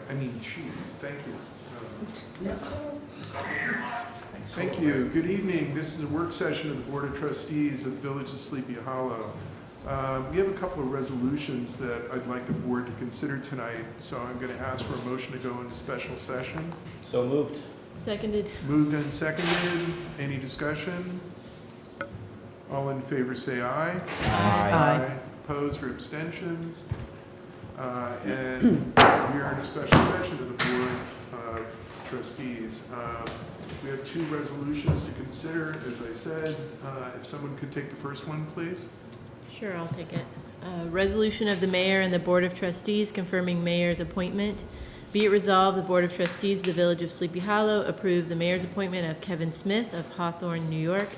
I mean, she, thank you. Thank you. Good evening. This is a work session of the Board of Trustees of the Village of Sleepy Hollow. We have a couple of resolutions that I'd like the board to consider tonight, so I'm going to ask for a motion to go into special session. So moved. Seconded. Moved and seconded. Any discussion? All in favor say aye. Aye. Opposed or abstentions? And we are in a special session of the Board of Trustees. We have two resolutions to consider, as I said. If someone could take the first one, please. Sure, I'll take it. Resolution of the Mayor and the Board of Trustees confirming Mayor's appointment. Be it resolved, the Board of Trustees of the Village of Sleepy Hollow approve the Mayor's appointment of Kevin Smith of Hawthorne, New York,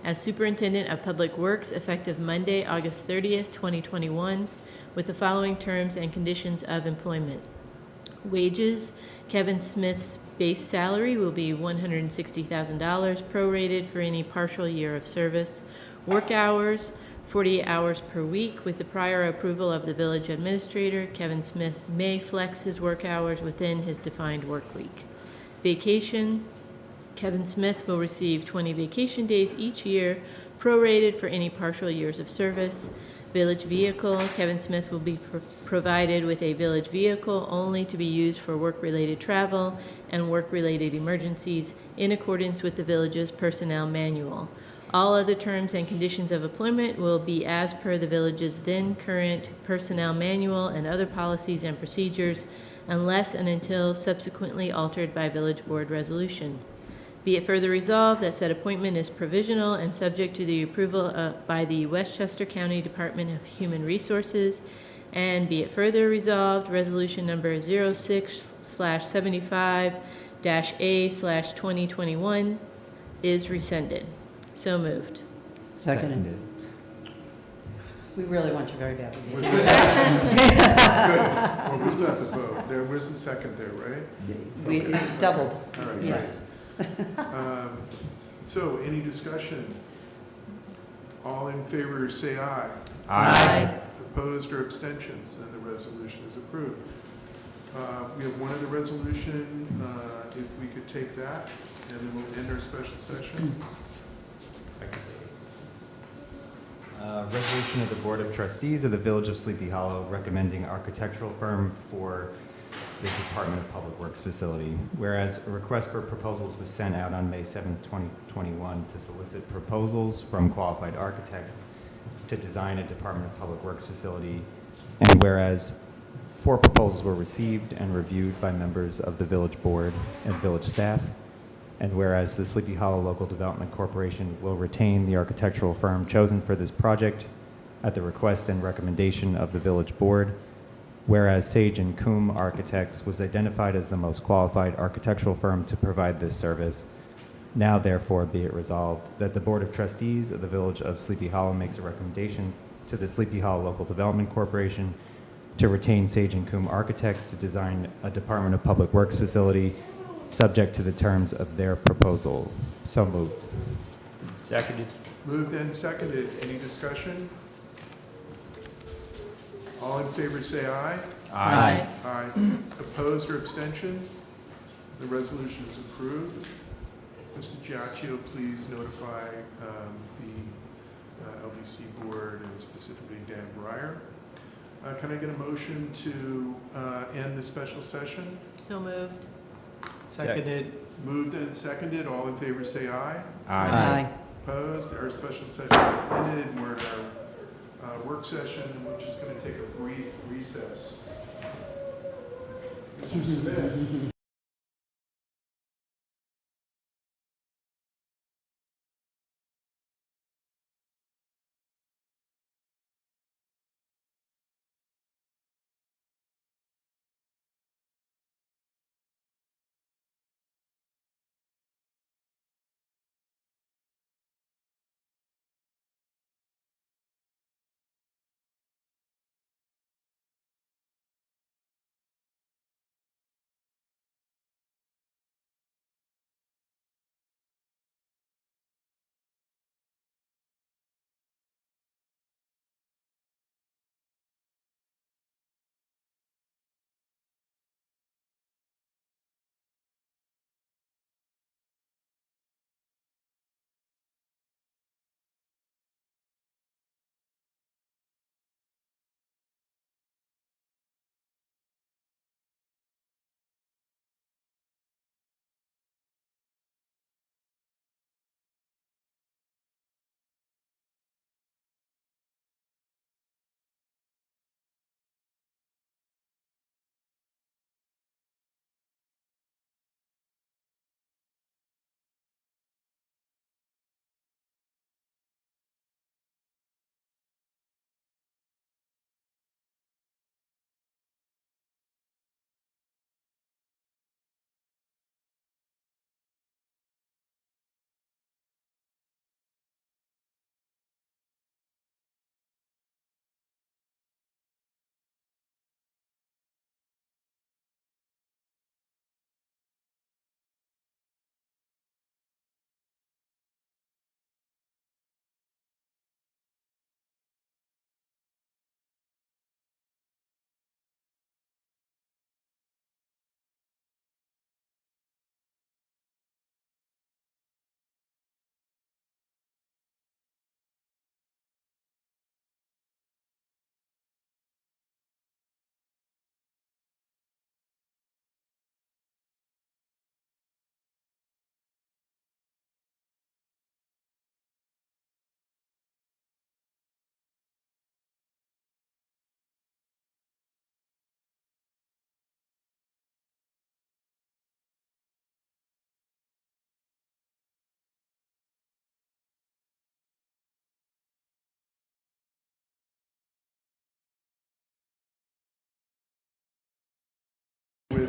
as Superintendent of Public Works effective Monday, August 30th, 2021, with the following terms and conditions of employment. Wages: Kevin Smith's base salary will be $160,000 prorated for any partial year of service. Work hours: 48 hours per week. With the prior approval of the village administrator, Kevin Smith may flex his work hours within his defined work week. Vacation: Kevin Smith will receive 20 vacation days each year, prorated for any partial years of service. Village vehicle: Kevin Smith will be provided with a village vehicle only to be used for work-related travel and work-related emergencies in accordance with the village's personnel manual. All other terms and conditions of employment will be as per the village's then current personnel manual and other policies and procedures, unless and until subsequently altered by village board resolution. Be it further resolved that said appointment is provisional and subject to the approval by the Westchester County Department of Human Resources. And be it further resolved, resolution number 06/75-A/2021 is rescinded. So moved. Seconded. We really want you very badly. Good. Well, we still have to vote. There was a second there, right? We doubled, All right, yes. great. So, any discussion? All in favor say aye. Aye. Opposed or abstentions? And the resolution is approved. We have one other resolution. If we could take that, and then we'll end our special session. Resolution of the Board of Trustees of the Village of Sleepy Hollow recommending architectural firm for the Department of Public Works facility. Whereas a request for proposals was sent out on May 7th, 2021 to solicit proposals from qualified architects to design a Department of Public Works facility. And whereas 4 proposals were received and reviewed by members of the village board and village staff. And whereas the Sleepy Hollow Local Development Corporation will retain the architectural firm chosen for this project at the request and recommendation of the village board. Whereas Sage and Coombe Architects was identified as the most qualified architectural firm to provide this service. Now therefore be it resolved that the Board of Trustees of the Village of Sleepy Hollow makes a recommendation to the Sleepy Hollow Local Development Corporation to retain Sage and Coombe Architects to design a Department of Public Works facility subject to the terms of their proposal. So moved. Seconded. Moved and seconded. Any discussion? All in favor say aye. Aye. Aye. Opposed or abstentions? The resolution is approved. Mr. Giacchio, please notify the LDC board and specifically Dan Breyer. Can I get a motion to end the special session? So moved. Seconded. Moved and seconded. All in favor say aye. Aye. Opposed? Our special session is ended. We're in our work session. We're just going to take a brief recess. Mr. Smith.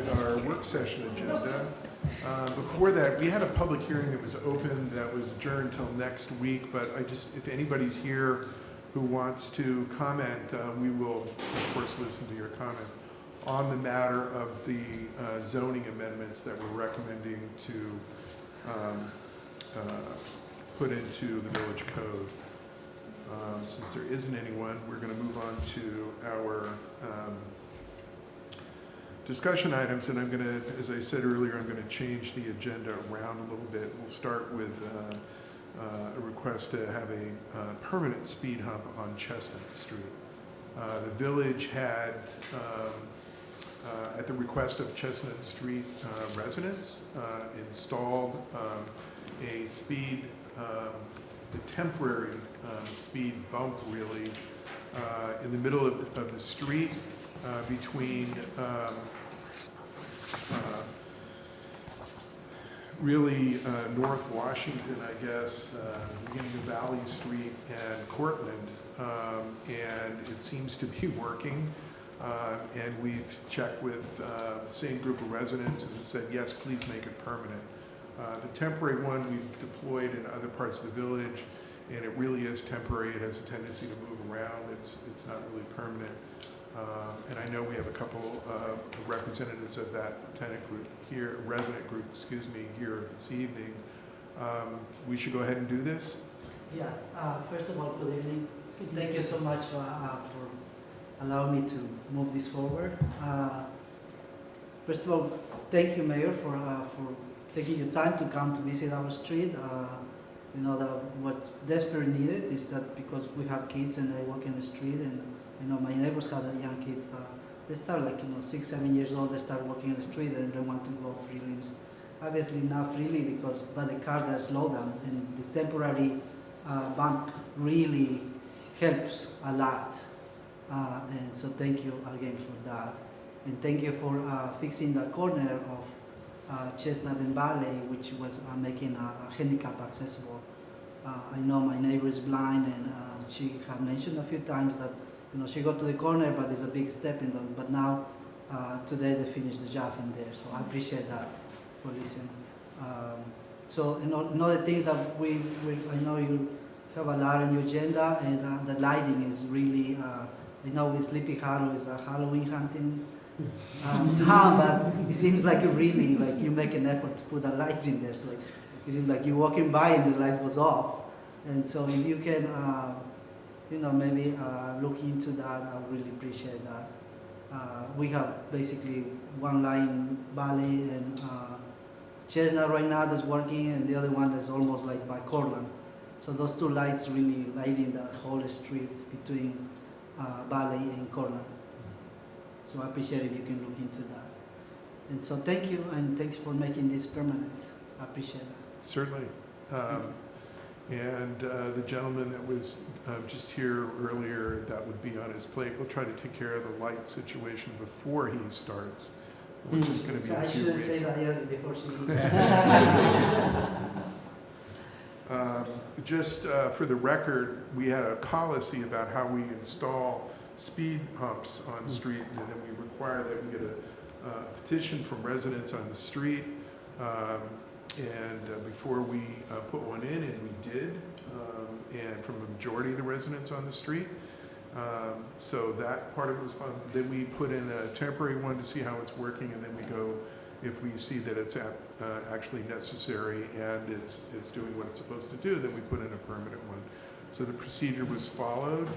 with our work session agenda. Before that, we had a public hearing that was open that was adjourned till next week, but if anybody's here who wants to comment, we will, of course, listen to your comments on the matter of the zoning amendments that we're recommending to put into the village code. Since there isn't anyone, we're going to move on to our discussion items, and I'm going to, as I said earlier, I'm going to change the agenda around a little bit. We'll start with a request to have a permanent speed hump on Chestnut Street. The village had, at the request of Chestnut Street residents, installed a speed, a temporary speed bump, really, in the middle of the street between really North Washington, I guess, beginning of Valley Street and Cortland, and it seems to be working. And we've checked with the same group of residents and said, yes, please make it permanent. The temporary one we've deployed in other parts of the village, and it really is temporary. It has a tendency to move around. It's not really permanent. And I know we have a couple of representatives of that tenant group here, resident group, excuse me, here this evening. We should go ahead and do this. Yeah, first of all, good evening. Thank you so much for allowing me to move this forward. First of all, thank you, Mayor, for taking your time to come to visit our street. You know, that what desperately needed is that because we have kids and they work in the street, and you know, my neighbors have young kids that they start like 6, 7 years old, they start working in the street and they want to go freely. Obviously not freely because by the cars are slowed down, and this temporary bump really helps a lot. And so thank you again for that. And thank you for fixing the corner of Chestnut and Valley, which was making a handicap accessible. I know my neighbor is blind, and she have mentioned a few times that she got to the corner, but it's a big step in them. But now, today they finished the job in there, so I appreciate that for listening. So another thing that I know you have a lot on your agenda, and the lighting is really. I know with Sleepy Hollow is a Halloween hunting town, but it seems like you make an effort to put the lights in there. So it seems like you're walking by and the lights goes off. And so if you can, maybe look into that, I would really appreciate that. We have basically one line Valley and Chestnut right now that's working, and the other one that's almost like by Cortland. So those two lights really lighting the whole street between Valley and Cortland. So I appreciate if you can look into that. And so thank you, and thanks for making this permanent. I appreciate it. Certainly. And the gentleman that was just here earlier, that would be on his plate, we'll try to take care of the light situation before he starts, which is going to be So I a few shouldn't weeks. say that early before she Just for the record, we had a policy about how we install speed humps on the street, and then we require that we get a petition from residents on the street, and before we put one in, and we did, and from a majority of the residents on the street. So that part of it was fun. Then we put in a temporary one to see how it's working, and then we go, if we see that it's actually necessary and it's doing what it's supposed to do, then we put in a permanent one. So the procedure was followed,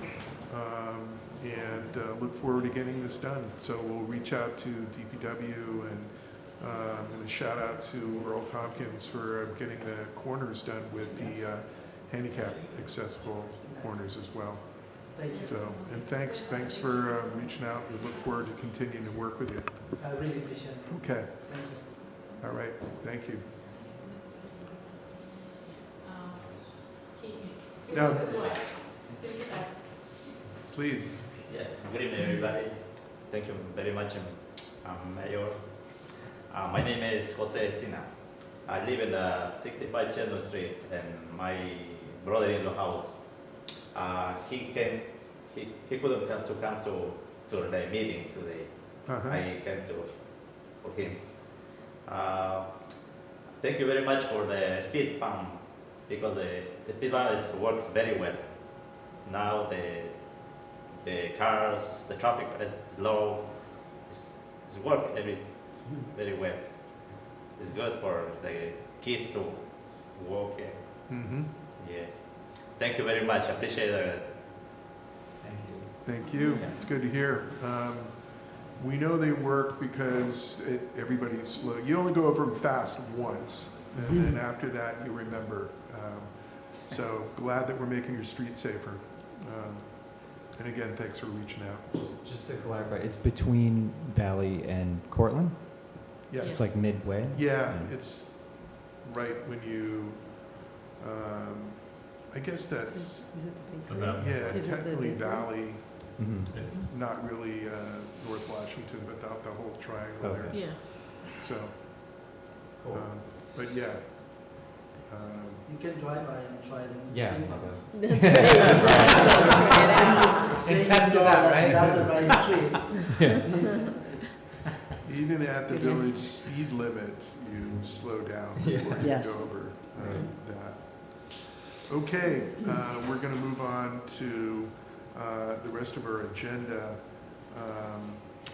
and look forward to getting this done. So we'll reach out to DPW, and a shout out to Earl Tompkins for getting the corners done with the handicap accessible corners as well. Thank you. So, and thanks for reaching out. We look forward to continuing to work with you. I really appreciate it. Okay, Thank you. all right, thank you. Now, please. Yes, good evening, everybody. Thank you very much, Mayor. My name is Jose Sina. I live in 65 Chandler Street, and my brother-in-law house. He couldn't come to the meeting today. Uh-huh. I came to for him. Thank you very much for the speed bump, because the speed bump works very well. Now the cars, the traffic is slow. It's work very well. It's good for the kids to walk. Mm-hmm. Yes. Thank you very much. Appreciate it. Thank you. It's good to hear. We know they work because everybody's slow. You only go over them fast once, and then after that you remember. So glad that we're making your street safer. And again, thanks for reaching out. Just to clarify, it's between Valley and Cortland? Yes. It's like midway? Yeah, it's right when you, I guess that's, Is it the big About- three? yeah, Is it the technically big one? Valley, Mhm. It's, not really North Washington, but the whole triangle Okay. there. Yeah. So, Cool. but yeah. You can drive by and try them. Yeah. That's right. They tested know that, right? That's the right street. Even at the village speed limit, you slow down before you Yes. go over that. Okay, we're going to move on to the rest of our agenda.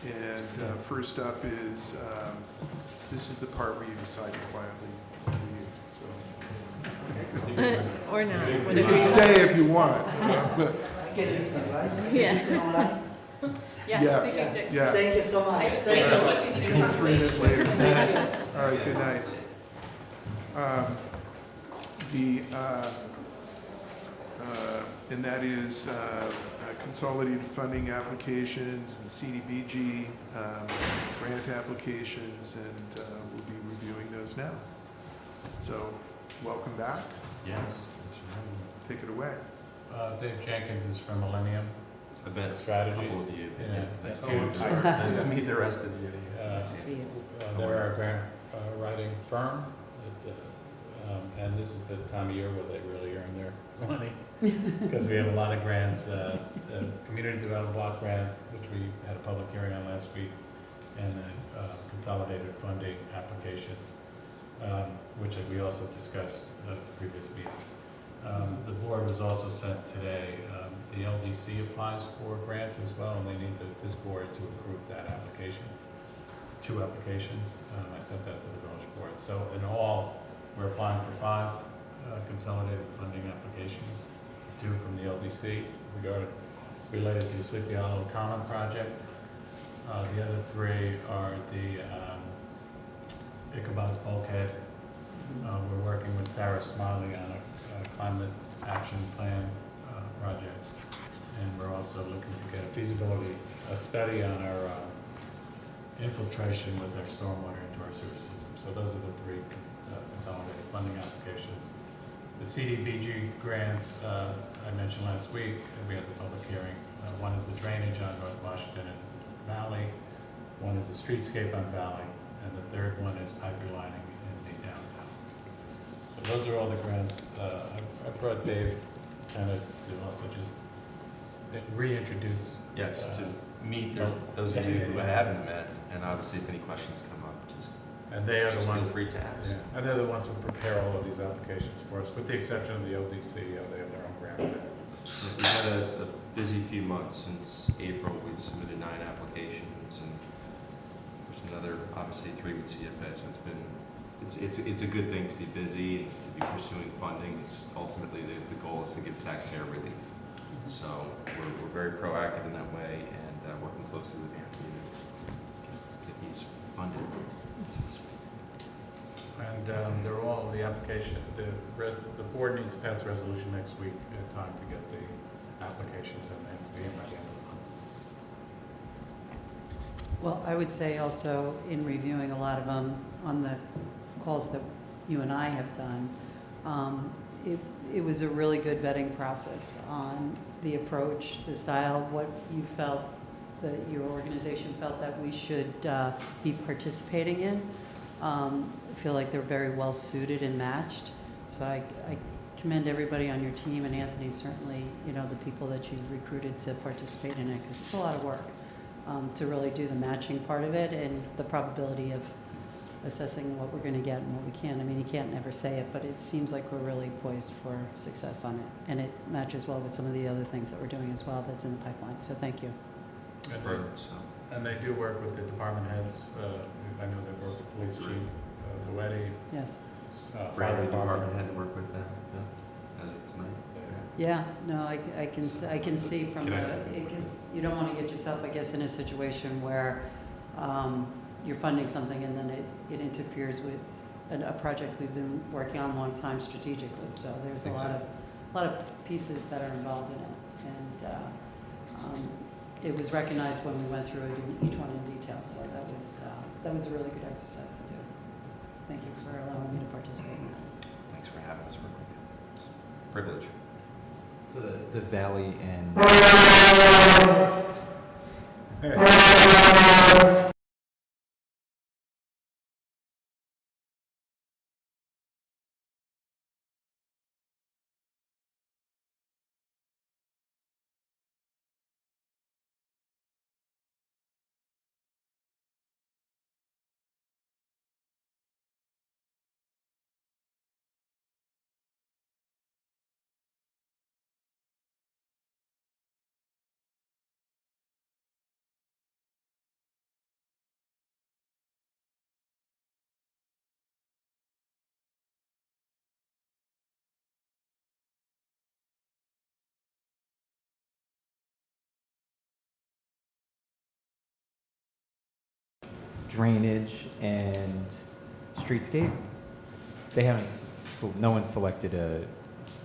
And first up is, this is the part where you decide to quietly leave. So Or not, you whatever can you stay if you want. I can listen, right? Yeah. Listen online. Yes, yeah. Thank you so much. He's 3 minutes later. All right, good night. And that is consolidated funding applications and Cdbg grant applications, and we'll be reviewing those now. So, welcome back. yes. Take it away. Dave Jenkins is from Millennium I bet Strategies. you. Yeah. Nice Oh, I'm to, sorry. nice to meet the rest of you. See it. They're our grant writing firm, and this is the time of year where they really earn their money, because we have a lot of grants, Community Development Block Grant, which we had a public hearing on last week, and then consolidated funding applications, which we also discussed at previous meetings. The board was also sent today, the LDC applies for grants as well, and they need this board to approve that application. 2 applications. I sent that to the village board. So in all, we're applying for 5 consolidated funding applications, 2 from the LDC related to the Sleepy Hollow Common project. The other 3 are the Ichabod's Bulkhead. We're working with Sarah Smiley on a climate action plan project, and we're also looking to get a study on our infiltration with our stormwater into our sewer system. So those are the 3 consolidated funding applications. The Cdbg grants I mentioned last week, we had the public hearing. One is the drainage on North Washington and Valley, one is the streetscape on Valley, and the 3rd one is pipe relining in the downtown. So those are all the grants. I brought Dave kind of to also just reintroduce. Yes, to meet Oh, those of you yeah, who yeah. haven't met, and obviously if any questions come up, And they are the just feel ones, free to ask. yeah, and they're the ones who prepare all of these applications for us, with the exception of the LDC, they have their own grant. We've had a busy few months. Since April, we've submitted 9 applications, and there's another, obviously 3 with CFA, so it's a good thing to be busy and to be pursuing funding. It's ultimately the goal is to give taxpayer relief. So we're very proactive in that way, and working closely with Anthony to get these funded. And they're all, the application, the board needs to pass a resolution next week in time to get the applications in, they have to be in by the end of the month. Well, I would say also, in reviewing a lot of them on the calls that you and I have done, it was a really good vetting process on the approach, the style, what you felt, that your organization felt that we should be participating in. I feel like they're very well suited and matched. So I commend everybody on your team, and Anthony, certainly, the people that you recruited to participate in it, because it's a lot of work. to really do the matching part of it and the probability of assessing what we're going to get and what we can. I mean, you can't never say it, but it seems like we're really poised for success on it. And it matches well with some of the other things that we're doing as well that's in the pipeline. So thank you. And they do work with the department heads. I know they work with police chief, Luetti, Yes. fire Bradley department. department had to work with them, yeah, as of tonight. Yeah, no, I can see from Can I- the, because you don't want to get yourself, I guess, in a situation where you're funding something and then it interferes with a project we've been working on a long time strategically. So there's a lot of pieces that are involved in it. And it was recognized when we went through it, each one in detail. So that was a really good exercise to do. Thank you for allowing me to participate in that. Thanks for having us work with you. It's a privilege. So the Valley and drainage and streetscape, they haven't, no one selected a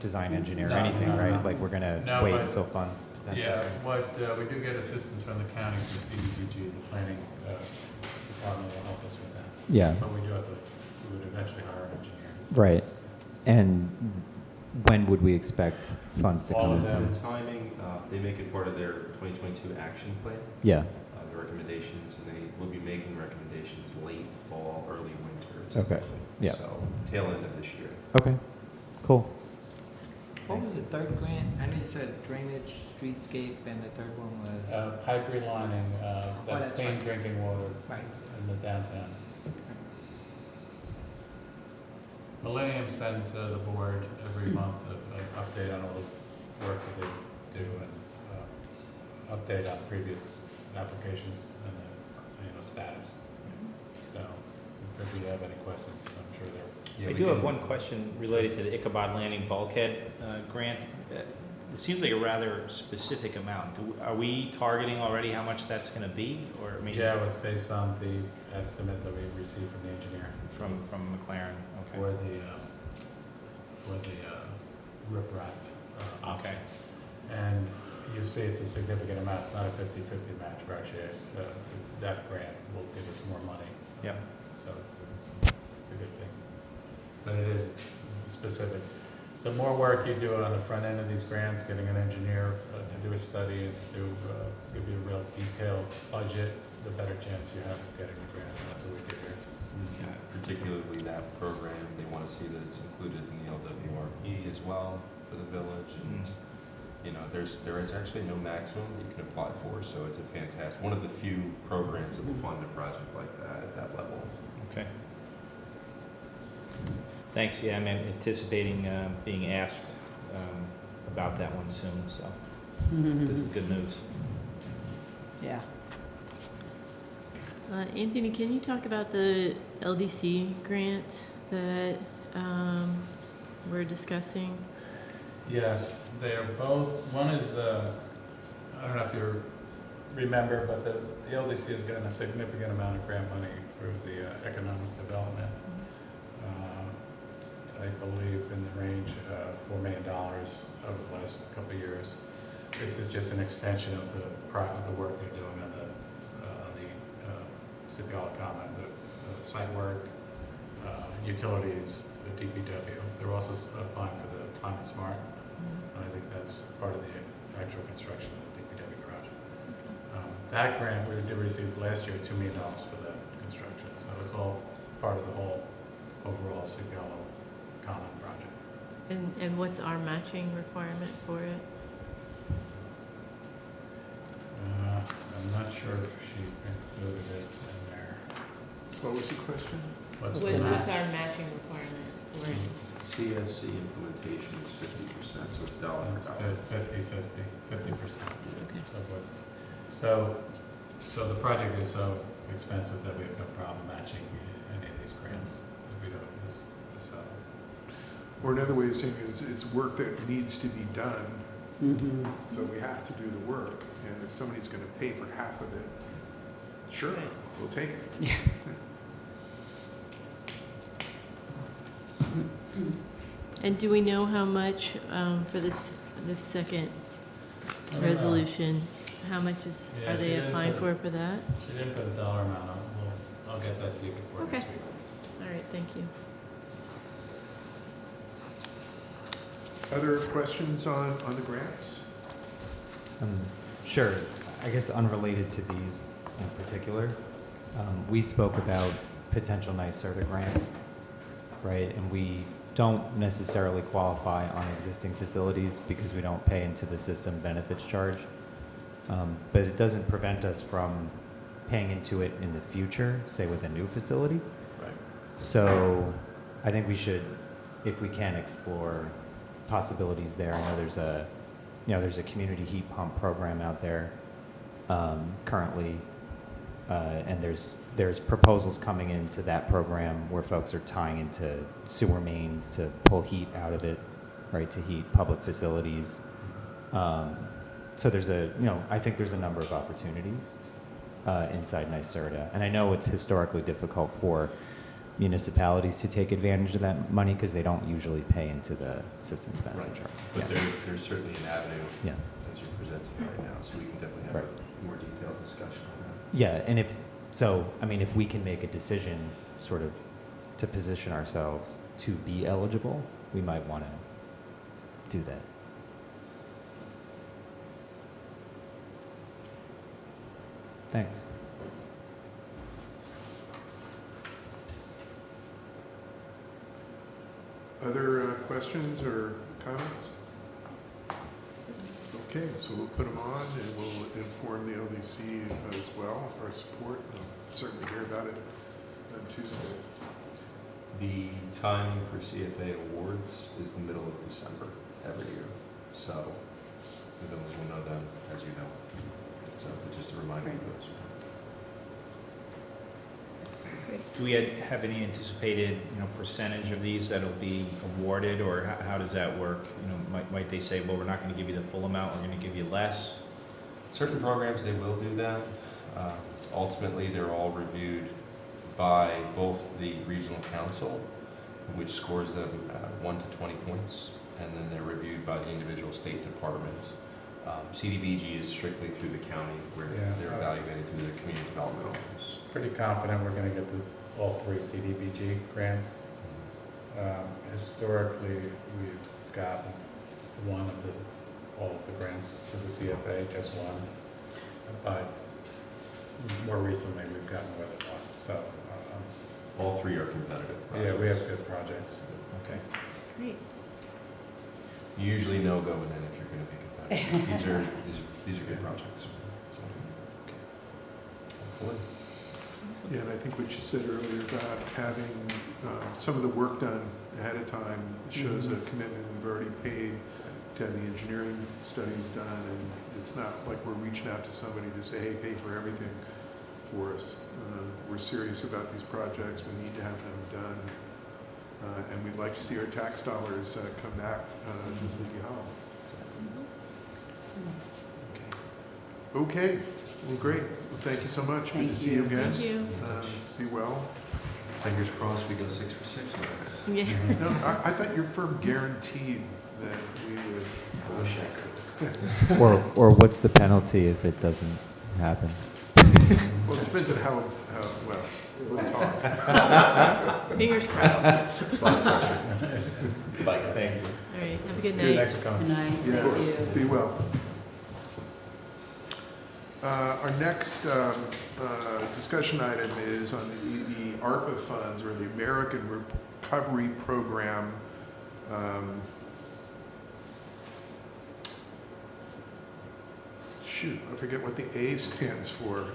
design engineer or No, anything, no, right? no. Like, we're gonna No, wait but- until funds potentially? Yeah, what, we do get assistance from the county through Cdbg, the planning department will help us with that. Yeah, But we do have to, we would eventually hire an engineer. right. And when would we expect funds to All come of in? them. The timing, they make it part of their 2022 action plan, Yeah, the recommendations, and they will be making recommendations late fall, early winter Okay, typically. yeah. So tail end of this year. okay, cool. What was the third grant? I know you said drainage, streetscape, and the third one was, Pipe relining, that's that's clean right. drinking water right, in the downtown. Millennium sends the board every month an update on all the work that they do and update on previous applications and the, status. So if you have any questions, I'm sure they're. I do have one question related to the Ichabod Landing bulkhead grant. It seems like a rather specific amount. Are we targeting already how much that's going to be, or I mean? Yeah, it's based on the estimate that we received from the engineer From McLaren. for the riprap. Okay. And you see it's a significant amount. It's not a 50-50 match. We're actually that grant will give us more money. Yep. So it's a good thing. But it's specific. The more work you do on the front end of these grants, getting an engineer to do a study and to give you a real detailed budget, the better chance you have of getting the grant. And that's what we did here. Particularly that program, they want to see that it's included in the LWRP as well for the village. And, there is actually no maximum that you can apply for, so it's a fantastic, one of the few programs that will fund a project like that at that level. Okay. Thanks. Yeah, I'm anticipating being asked about that one soon, so this is good news. Yeah. Anthony, can you talk about the LDC grant that we're discussing? Yes, they are both. One is, I don't know if you remember, but the LDC has gotten a significant amount of grant money through the economic development. I believe in the range of $4 million over the last couple of years. This is just an extension of the work they're doing on the City Hall Common, the site work, utilities, the DPW. They're also applying for the Climate Smart. And I think that's part of the actual construction of the DPW garage. That grant we did receive last year, $2 million for that construction. So it's all part of the whole overall City Hall Common project. And what's our matching requirement for it? I'm I'm not sure if she included it in there. What was the question? What's What's the what's match? our matching requirement? for it? CSC implementation is 50%, so it's dollar It's for dollar. 50%. Okay. So the project is so expensive that we have no problem matching any of these grants. We don't use, so. Or another way of saying it is it's work that needs to be done, Mhm. so we have to do the work. And if somebody's going to pay for half of it, sure, Right. we'll take it. And do we know how much for this second I don't know. resolution? How much is, Yeah, are she they didn't applying put- for that? She didn't put a dollar amount on. I'll get that to you before Okay. next week. All right, thank you. Other questions on the grants? Sure. I guess unrelated to these in particular, we spoke about potential NYSERDA grants, right? And we don't necessarily qualify on existing facilities because we don't pay into the system benefits charge. But it doesn't prevent us from paying into it in the future, say with a new facility. Right. So I think we should, if we can, explore possibilities there. I know there's a community heat pump program out there currently, and there's proposals coming into that program where folks are tying into sewer mains to pull heat out of it, right, to heat public facilities. So I think there's a number of opportunities inside NYSERDA. And I know it's historically difficult for municipalities to take advantage of that money because they don't usually pay into the systems benefit Right. charge. But Yeah. there's certainly an avenue Yeah. as you're presenting right now, so we can definitely have Right. a more detailed discussion on that. Yeah, and if we can make a decision sort of to position ourselves to be eligible, we might want to do that. Thanks. Other questions or comments? Okay, so we'll put them on and we'll inform the LDC as well of our support. We'll certainly hear about it on Tuesday. The timing for CFA awards is the middle of December every year, so the village will know them, as you know. So just a reminder of those. Do we have any anticipated, percentage of these that'll be awarded, or how does that work? Might they say, well, we're not gonna give you the full amount, we're gonna give you less? Certain programs, they will do that. Ultimately, they're all reviewed by both the regional council, which scores them 1 to 20 points, and then they're reviewed by the individual state department. Cdbg is strictly through the county, where Yeah. they're evaluated through the community development office. Pretty confident we're gonna get all 3 CDBG grants. Historically, we've gotten all of the grants for the CFA, just one. But more recently, we've gotten more than one, so, All 3 are competitive projects. yeah, we have good projects. Okay. Great. You usually know going in if you're going to be competitive. These are good projects. So, hopefully. Yeah, and I think what you said earlier about having some of the work done ahead of time shows a commitment. We've already paid to have the engineering studies done, and it's not like we're reaching out to somebody to say, hey, pay for everything for us. We're serious about these projects. We need to have them done. And we'd like to see our tax dollars come back to Sleepy Hollow. Okay, well, great. Well, thank you so much. Good to Thank see you you. again. Thank you. Be well. Fingers crossed we go 6 for 6 on this. Yeah. No, I thought your firm guaranteed that we would. I wish I could. Or what's the penalty if it doesn't happen? Well, it depends on how well, we'll talk. Fingers crossed. It's a lot of pressure. Bye, guys. Thank you. All right, have a good Good, night. thanks for coming. Good night, Yeah, thank you. be well. Our next discussion item is on the ARPA funds, or the American Recovery Program. shoot, I forget what the A stands for.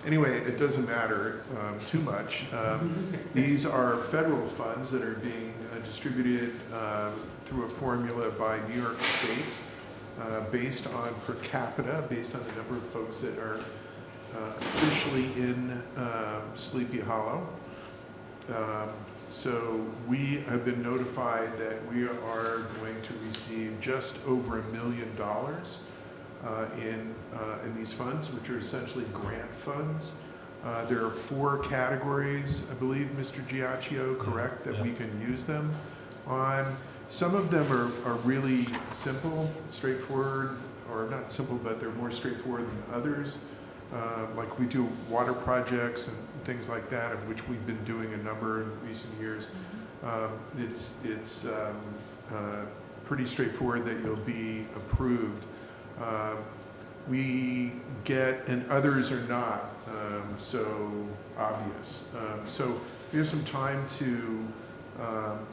Anyway, it doesn't matter too much. These are federal funds that are being distributed through a formula by New York State based on per capita, based on the number of folks that are officially in Sleepy Hollow. So we have been notified that we are going to receive just over $1 million in these funds, which are essentially grant funds. There are 4 categories, I believe, Mr. Giacchio, correct, that we can use them on. Some of them are really simple, straightforward, or not simple, but they're more straightforward than others. Like we do water projects and things like that, of which we've been doing a number in recent years. It's pretty straightforward that you'll be approved. We get, and others are not so obvious. So we have some time to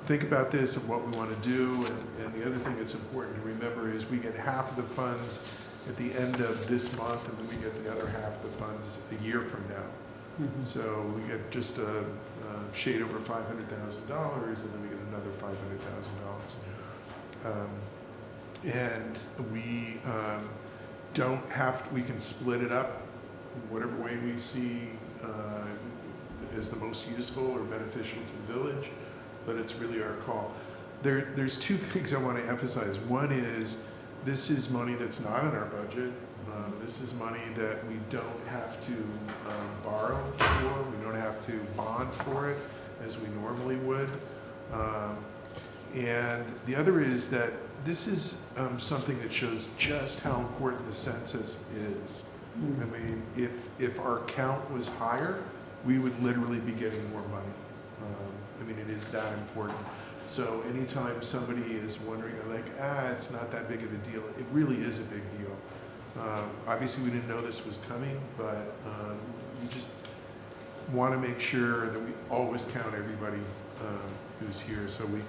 think about this and what we want to do. And the other thing that's important to remember is we get half of the funds at the end of this month, and then we get the other half of the funds a year from now. So we get just a shade over $500,000, and then we get another $500,000. And we don't have to, we can split it up whatever way we see is the most useful or beneficial to the village, but it's really our call. There's 2 things I want to emphasize. One is this is money that's not in our budget. This is money that we don't have to borrow for. We don't have to bond for it as we normally would. And the other is that this is something that shows just how important the census is. I mean, if our count was higher, we would literally be getting more money. I mean, it is that important. So anytime somebody is wondering, like, it's not that big of a deal, it really is a big deal. Obviously, we didn't know this was coming, but we just want to make sure that we always count everybody who's here, so we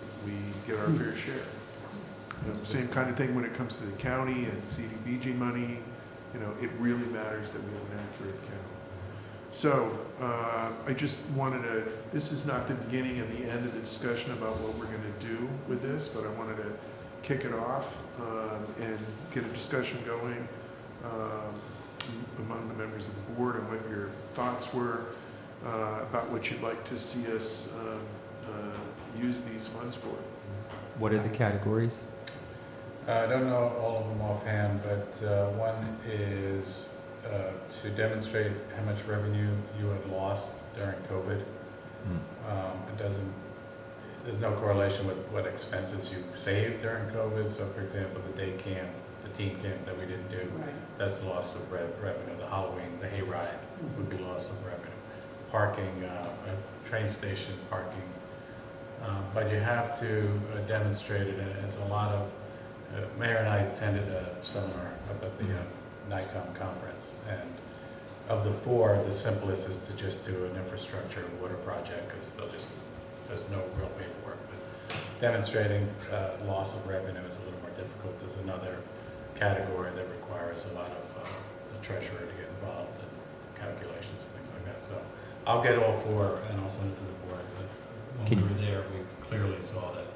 get our fair share. Same kind of thing when it comes to the county and Cdbg money. You know, it really matters that we have an accurate count. So I just wanted to, this is not the beginning and the end of the discussion about what we're going to do with this, but I wanted to kick it off and get a discussion going among the members of the board and what your thoughts were about what you'd like to see us use these funds for. What are the categories? I don't know all of them offhand, but one is to demonstrate how much revenue you had lost during COVID. It doesn't, there's no correlation with what expenses you saved during COVID. So for example, the day camp, the teen camp that we didn't do, that's loss of revenue. The Halloween, the hayride would be loss of revenue. Parking, train station parking. But you have to demonstrate it, and it's a lot of, Mayor and I attended a seminar up at the NICOM conference, and of the 4, the simplest is to just do an infrastructure water project, because there's no real paperwork. But demonstrating loss of revenue is a little more difficult. There's another category that requires a lot of the treasurer to get involved in calculations and things like that. So I'll get all 4 and I'll send it to the board. But when we were there, we clearly saw that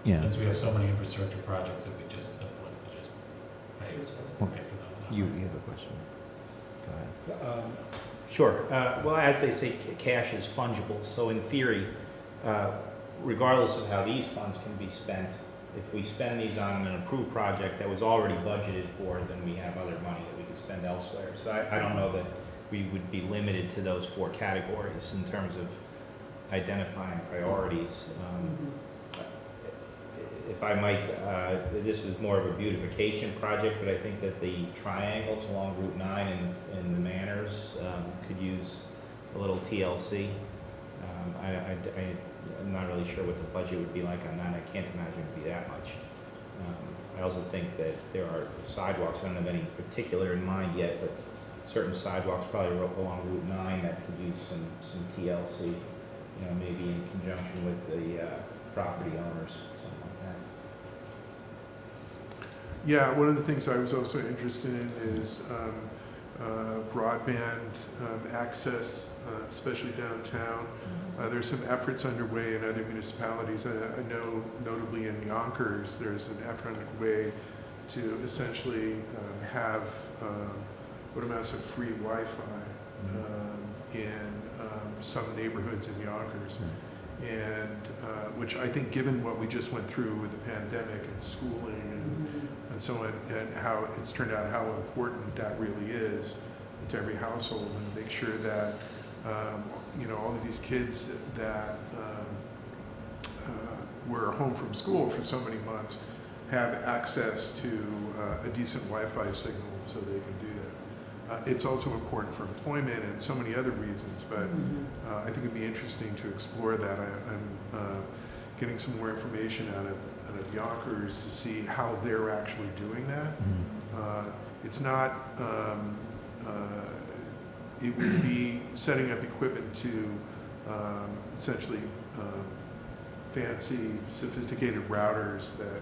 since we have so many infrastructure projects, it'd be just simple as to just pay for those. You have a question. Go ahead. Sure. Well, as they say, cash is fungible. So in theory, regardless of how these funds can be spent, if we spend these on an approved project that was already budgeted for, then we have other money that we can spend elsewhere. So I don't know that we would be limited to those 4 categories in terms of identifying priorities. If I might, this was more of a beautification project, but I think that the triangles along Route 9 and the Manors could use a little TLC. I'm not really sure what the budget would be like on that. I can't imagine it would be that much. I also think that there are sidewalks, I don't have any particular in mind yet, but certain sidewalks probably along Route 9 that could use some TLC, you know, maybe in conjunction with the property owners, something like that. Yeah, one of the things I was also interested in is broadband access, especially downtown. There's some efforts underway in other municipalities. I know notably in Yonkers, there's an effort underway to essentially have what amounts to free Wi-Fi in some neighborhoods in Yonkers. And which I think, given what we just went through with the pandemic and schooling and so on, and how it's turned out how important that really is to every household, and make sure that all of these kids that were home from school for so many months have access to a decent Wi-Fi signal so they can do that. It's also important for employment and so many other reasons, but I think it'd be interesting to explore that. I'm getting some more information out of Yonkers to see how they're actually doing that. It's not, it would be setting up equipment to essentially fancy, sophisticated routers that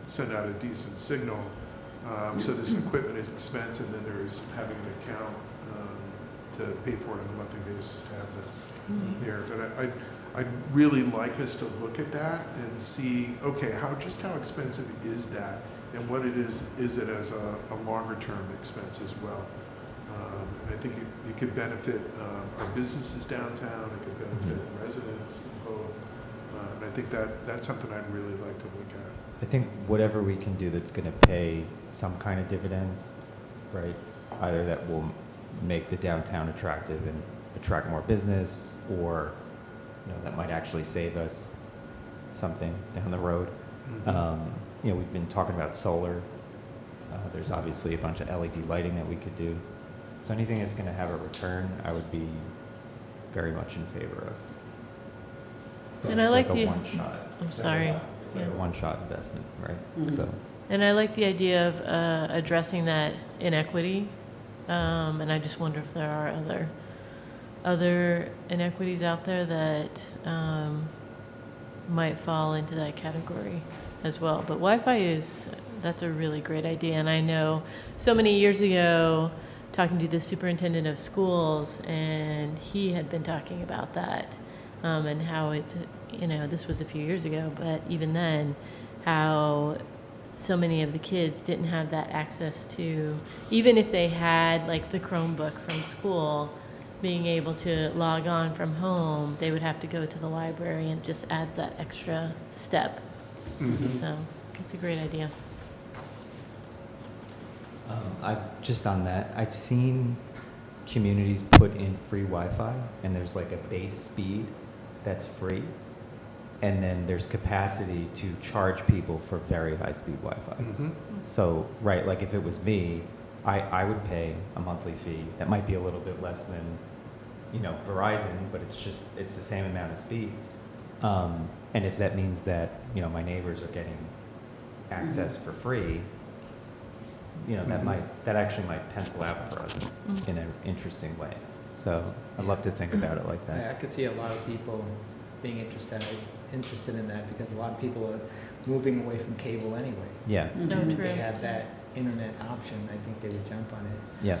send out a decent signal. So this equipment is expensive, and then there's having an account to pay for it on a monthly basis to have them there. But I'd really like us to look at that and see, okay, how expensive is that, and what it is it as a longer term expense as well. And I think it could benefit our businesses downtown, it could benefit residents in both. And I think that's something I'd really like to look at. I think whatever we can do that's going to pay some kind of dividends, right? Either that will make the downtown attractive and attract more business, or that might actually save us something down the road. We've been talking about solar. There's obviously a bunch of LED lighting that we could do. So anything that's going to have a return, I would be very much in favor of. And I like a the. one-shot. I'm sorry. It's like a one-shot investment, right? So. And I like the idea of addressing that inequity, and I just wonder if there are other inequities out there that might fall into that category as well. But Wi-Fi that's a really great idea, and I know so many years ago, talking to the superintendent of schools, and he had been talking about that, and how it's, this was a few years ago, but even then, how so many of the kids didn't have that access to, even if they had like the Chromebook from school, being able to log on from home, they would have to go to the library, and just adds that extra step. So it's a great idea. Just on that, I've seen communities put in free Wi-Fi, and there's like a base speed that's free, and then there's capacity to charge people for very high-speed Wi-Fi. So, right, like if it was me, I would pay a monthly fee. That might be a little bit less than, Verizon, but it's the same amount of speed. And if that means that, my neighbors are getting access for free, that actually might pencil out for us in an interesting way. So I'd love to think about it like that. Yeah, I could see a lot of people being interested in that, because a lot of people are moving away from cable anyway. Yeah. No, If true. they have that internet option, I think they would jump on it. Yeah.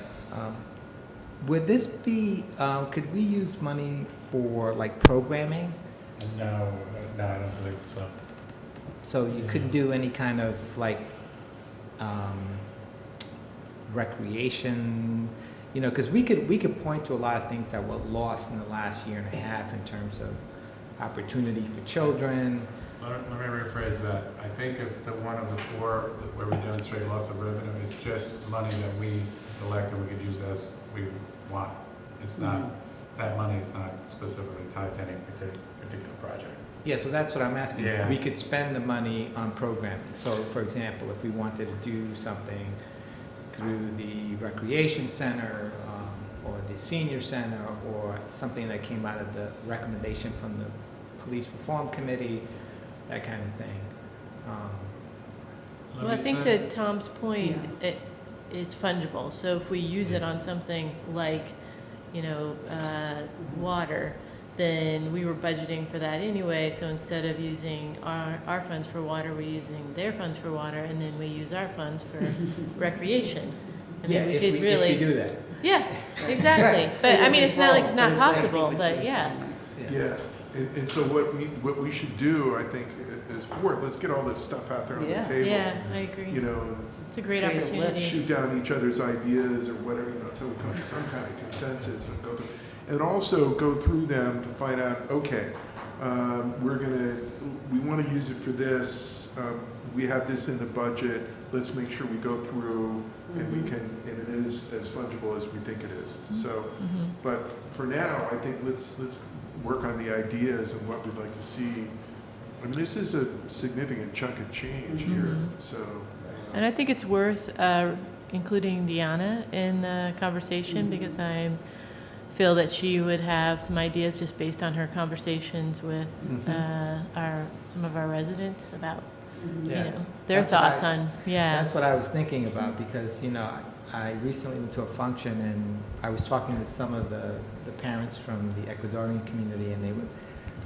Would this be, could we use money for like programming? No, I don't believe so. So you couldn't do any kind of like recreation, because we could point to a lot of things that were lost in the last year and a half in terms of opportunity for children. Let me rephrase that. I think if one of the four where we demonstrate loss of revenue, it's just money that we elect and we could use as we want. It's not, that money is not specifically tied to any particular project. Yeah, so that's what I'm asking. Yeah. We could spend the money on programming. So for example, if we wanted to do something through the recreation center or the senior center, or something that came out of the recommendation from the police reform committee, that kind of thing. Well, I think to Tom's point, it's fungible. So if we use it on something like, water, then we were budgeting for that anyway, so instead of using our funds for water, we're using their funds for water, and then we use our funds for recreation. I mean, we could really. If we do that. Yeah, exactly. But I mean, it's not like it's not But exactly possible, what but you're yeah. saying. Yeah, and so what we should do, I think, is board, let's get all this stuff out there on the Yeah. table. Yeah, I agree. You know, It's a great Create a opportunity. list. shoot down each other's ideas or whatever, you know, until we come to some kind of consensus and go through. And also go through them to find out, okay, we want to use it for this, we have this in the budget, let's make sure we go through and we can, and it is as fungible as we think it is. So, Mhm. but for now, I think let's work on the ideas and what we'd like to see. I mean, this is a significant chunk of change here, Mhm. so. And I think it's worth including Deanna in the conversation because I feel that she would have some ideas just based on her conversations with some of our residents about Mhm. you Yeah. know their That's what thoughts I- on That's what I was thinking about because, you know, I recently went to a function and I was talking with some of the parents from the Ecuadorian community and they were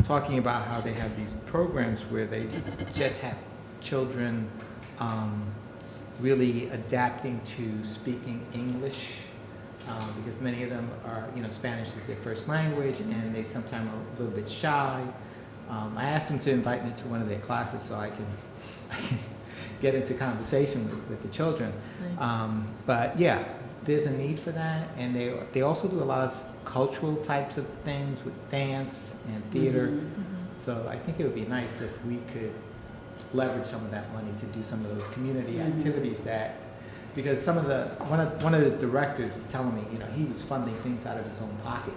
talking about how they have these programs where they just have children really adapting to speaking English because many of them are, you know, Spanish is their first language and they sometimes are a little bit shy. I asked them to invite me to one of their classes so I can get into conversation with the children. Nice. But yeah, there's a need for that, and they also do a lot of cultural types of things with dance and theater. Mhm. Mhm. So I think it would be nice if we could leverage some of that money to do some of those community Mhm. activities that, because some of the one of the directors was telling me, you know, he was funding things out of his own pocket,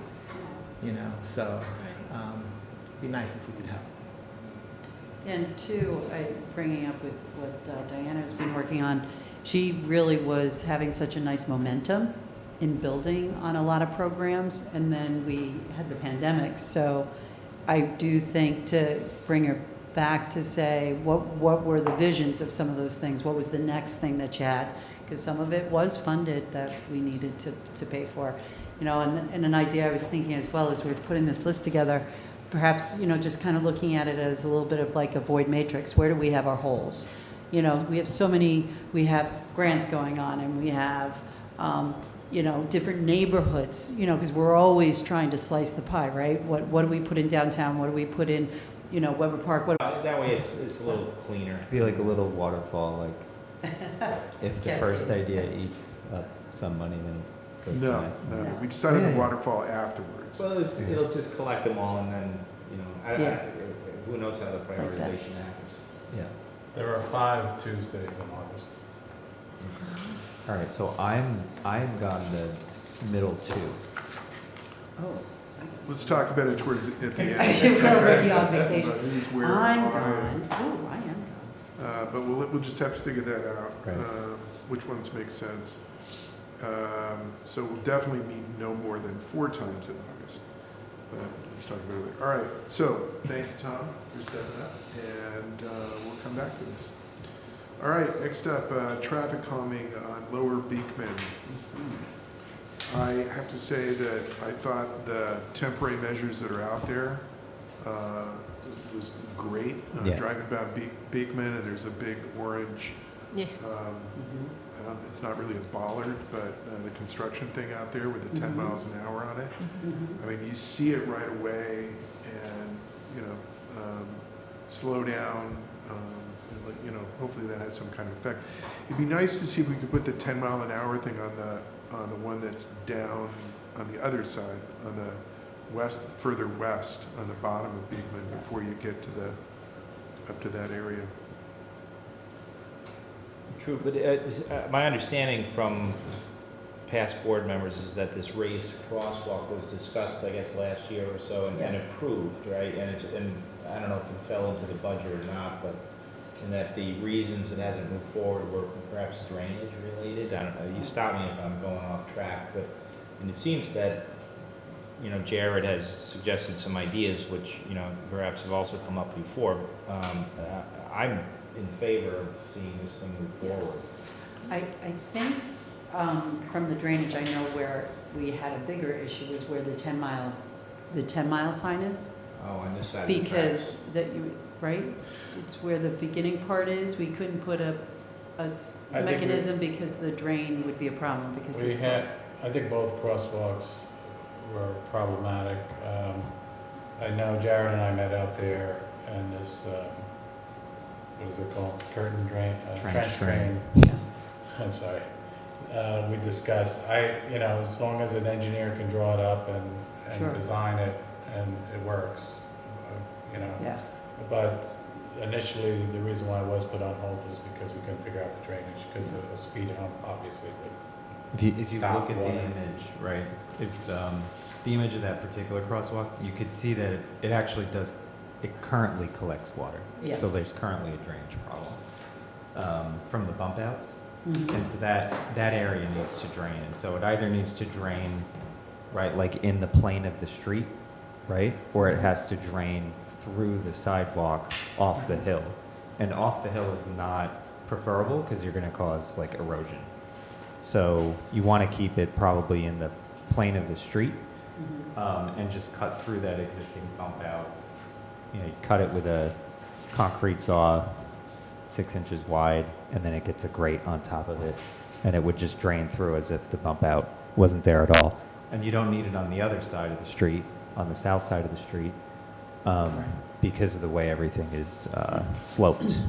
you know. So it'd be nice if we could help. And two, bringing up with what Diana's been working on, she really was having such a nice momentum in building on a lot of programs, and then we had the pandemic. So I do think to bring her back to say, what were the visions of some of those things? What was the next thing that you had? Because some of it was funded that we needed to pay for. You know, and an idea I was thinking as well as we're putting this list together, perhaps, you know, just kind of looking at it as a little bit of like a void matrix. Where do we have our holes? You know, we have so many, we have grants going on and we have, you know, different neighborhoods, you know, because we're always trying to slice the pie, right? What do we put in downtown? What do we put in, you know, Weber Park? That way it's a little cleaner. Be like a little waterfall, like if the first Cascade. idea eats up some money, then it goes to the No, next. no, No. we decided on Yeah. the waterfall afterwards. Well, it'll just collect them all and then, you know, Yeah. who knows how the prioritization happens. Yeah. There are 5 Tuesdays in August. All right, so I'm gone the middle two. Oh, Let's talk about it towards, at the end. I think we're already on vacation. But who's where, I'm why. gone. Oh, I am gone. But we'll just have to figure that out, Right. which ones make sense. So we'll definitely meet no more than 4 times in August. But let's talk about it later. All right, so thank you, Tom, for stepping up, and we'll come back to this. All right, next up, traffic calming on Lower Beakman. I have to say that I thought the temporary measures that are out there was great. Yeah. Driving down Beakman, and there's a big orange, Yeah. it's not really a bollard, but the construction thing out there with the 10 Mhm. miles an hour on it. Mhm. I mean, you see it right away, and, you know, slow down, and, like, you know, hopefully that has some kind of effect. It'd be nice to see if we could put the 10 mile an hour thing on the one that's down on the other side, on the west, further west, on the bottom of Beakman, before you get to up to that area. True, but my understanding from past board members is that this raised crosswalk was discussed, I guess, last year or so and Yes. approved, right? And I don't know if it fell into the budget or not, but, and that the reasons it hasn't moved forward were perhaps drainage related. I don't know, you stop me if I'm going off track, but, and it seems that, you know, Jared has suggested some ideas which, you know, perhaps have also come up before. I'm in favor of seeing this thing move forward. I think from the drainage, I know where we had a bigger issue was where the 10 miles the 10-mile sign is. Oh, on this side of the tracks. Because that you, right? It's where the beginning part is. We couldn't put a I think mechanism because the drain would be a problem because We it's. had, I think both crosswalks were problematic. I know Jared and I met out there and this, what is it called, curtain drain, trench drain. Yeah. I'm sorry. We discussed, as long as an engineer can draw it up Sure. and design it and it works, Yeah. But initially, the reason why it was put on hold was because we couldn't figure out the drainage, because of a speed hump, obviously, but If you Stop look at the water. image, right, if, the image of that particular crosswalk, you could see that it actually does, it currently collects water. Yes. So there's currently a drainage problem, from the bump outs. Mhm. And so that area needs to drain, and so it either needs to drain, right, like in the plane of the street, right? Or it has to drain through the sidewalk off the hill. And off the hill is not preferable because you're gonna cause like erosion. So you wanna keep it probably in the plane of the street, Mhm. and just cut through that existing bump out. You cut it with a concrete saw, 6 inches wide, and then it gets a grate on top of it, and it would just drain through as if the bump out wasn't there at all. And you don't need it on the other side of the street, on the south side of the street, because of the way everything is sloped.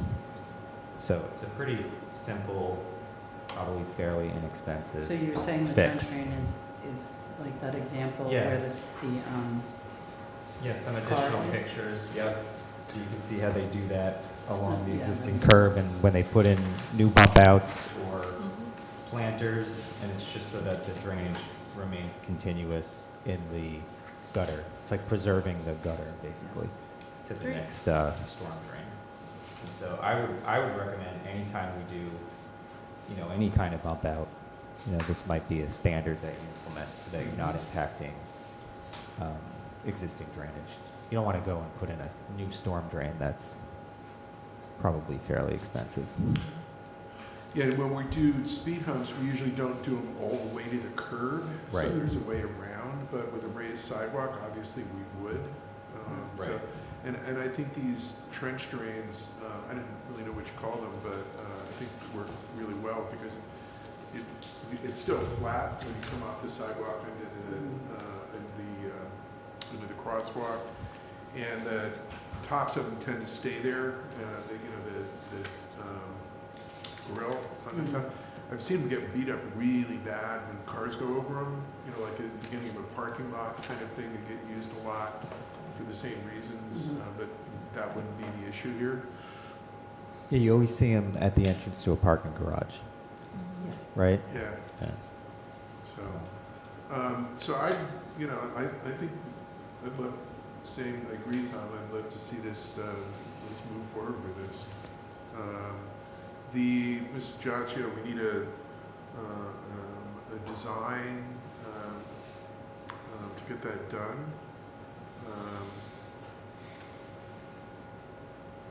So it's a pretty simple, probably fairly inexpensive. So you're saying the fix. trench drain is like that example Yeah. where Yeah, some additional Cars. pictures, yep. So you can see how they do that along the Yeah, existing that makes curb, sense. and when they put in new bump outs or Mhm. planters, and it's just so that the drainage remains continuous in the gutter. It's like preserving the gutter, basically, Yes. to the Great. next storm drain. And so I would recommend anytime we do, any kind of bump out, this might be a standard that you implement so that you're not impacting existing drainage. You don't want to go and put in a new storm drain that's probably fairly expensive. Yeah, when we do speed humps, we usually don't do them all the way to the curb. So Right. there's a way around, but with a raised sidewalk, obviously we would. So, Right. and I think these trench drains, I didn't really know what you call them, but I think work really well because it's still flat when you come off the sidewalk into the crosswalk. And the tops of them tend to stay there, the grill on the top. I've seen them get beat up really bad when cars go over them, like at the beginning of a parking lot kind of thing, and get used a lot for the same reasons, Mhm. but that wouldn't be the issue here. Yeah, you always see them at the entrance to a parking garage, Yeah. right? Yeah, Yeah. so I think I'd love, I agree, Tom, I'd love to see this, let's move forward with this. Mr. Giacchio, we need a design, to get that done.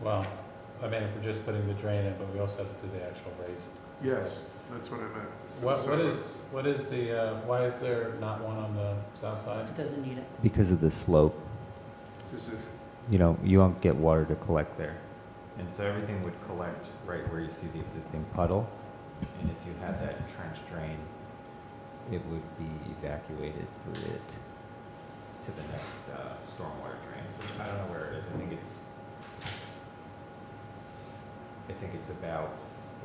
Well, if we're just putting the drain in, but we also have to do the actual raised. Yes, that's what I meant. What is the, why is there not one on the south side? It doesn't need it. Because of the slope, Is it, you won't get water to collect there. And so everything would collect right where you see the existing puddle. And if you had that trench drain, it would be evacuated through it to the next stormwater drain. I don't know where it is. I think it's about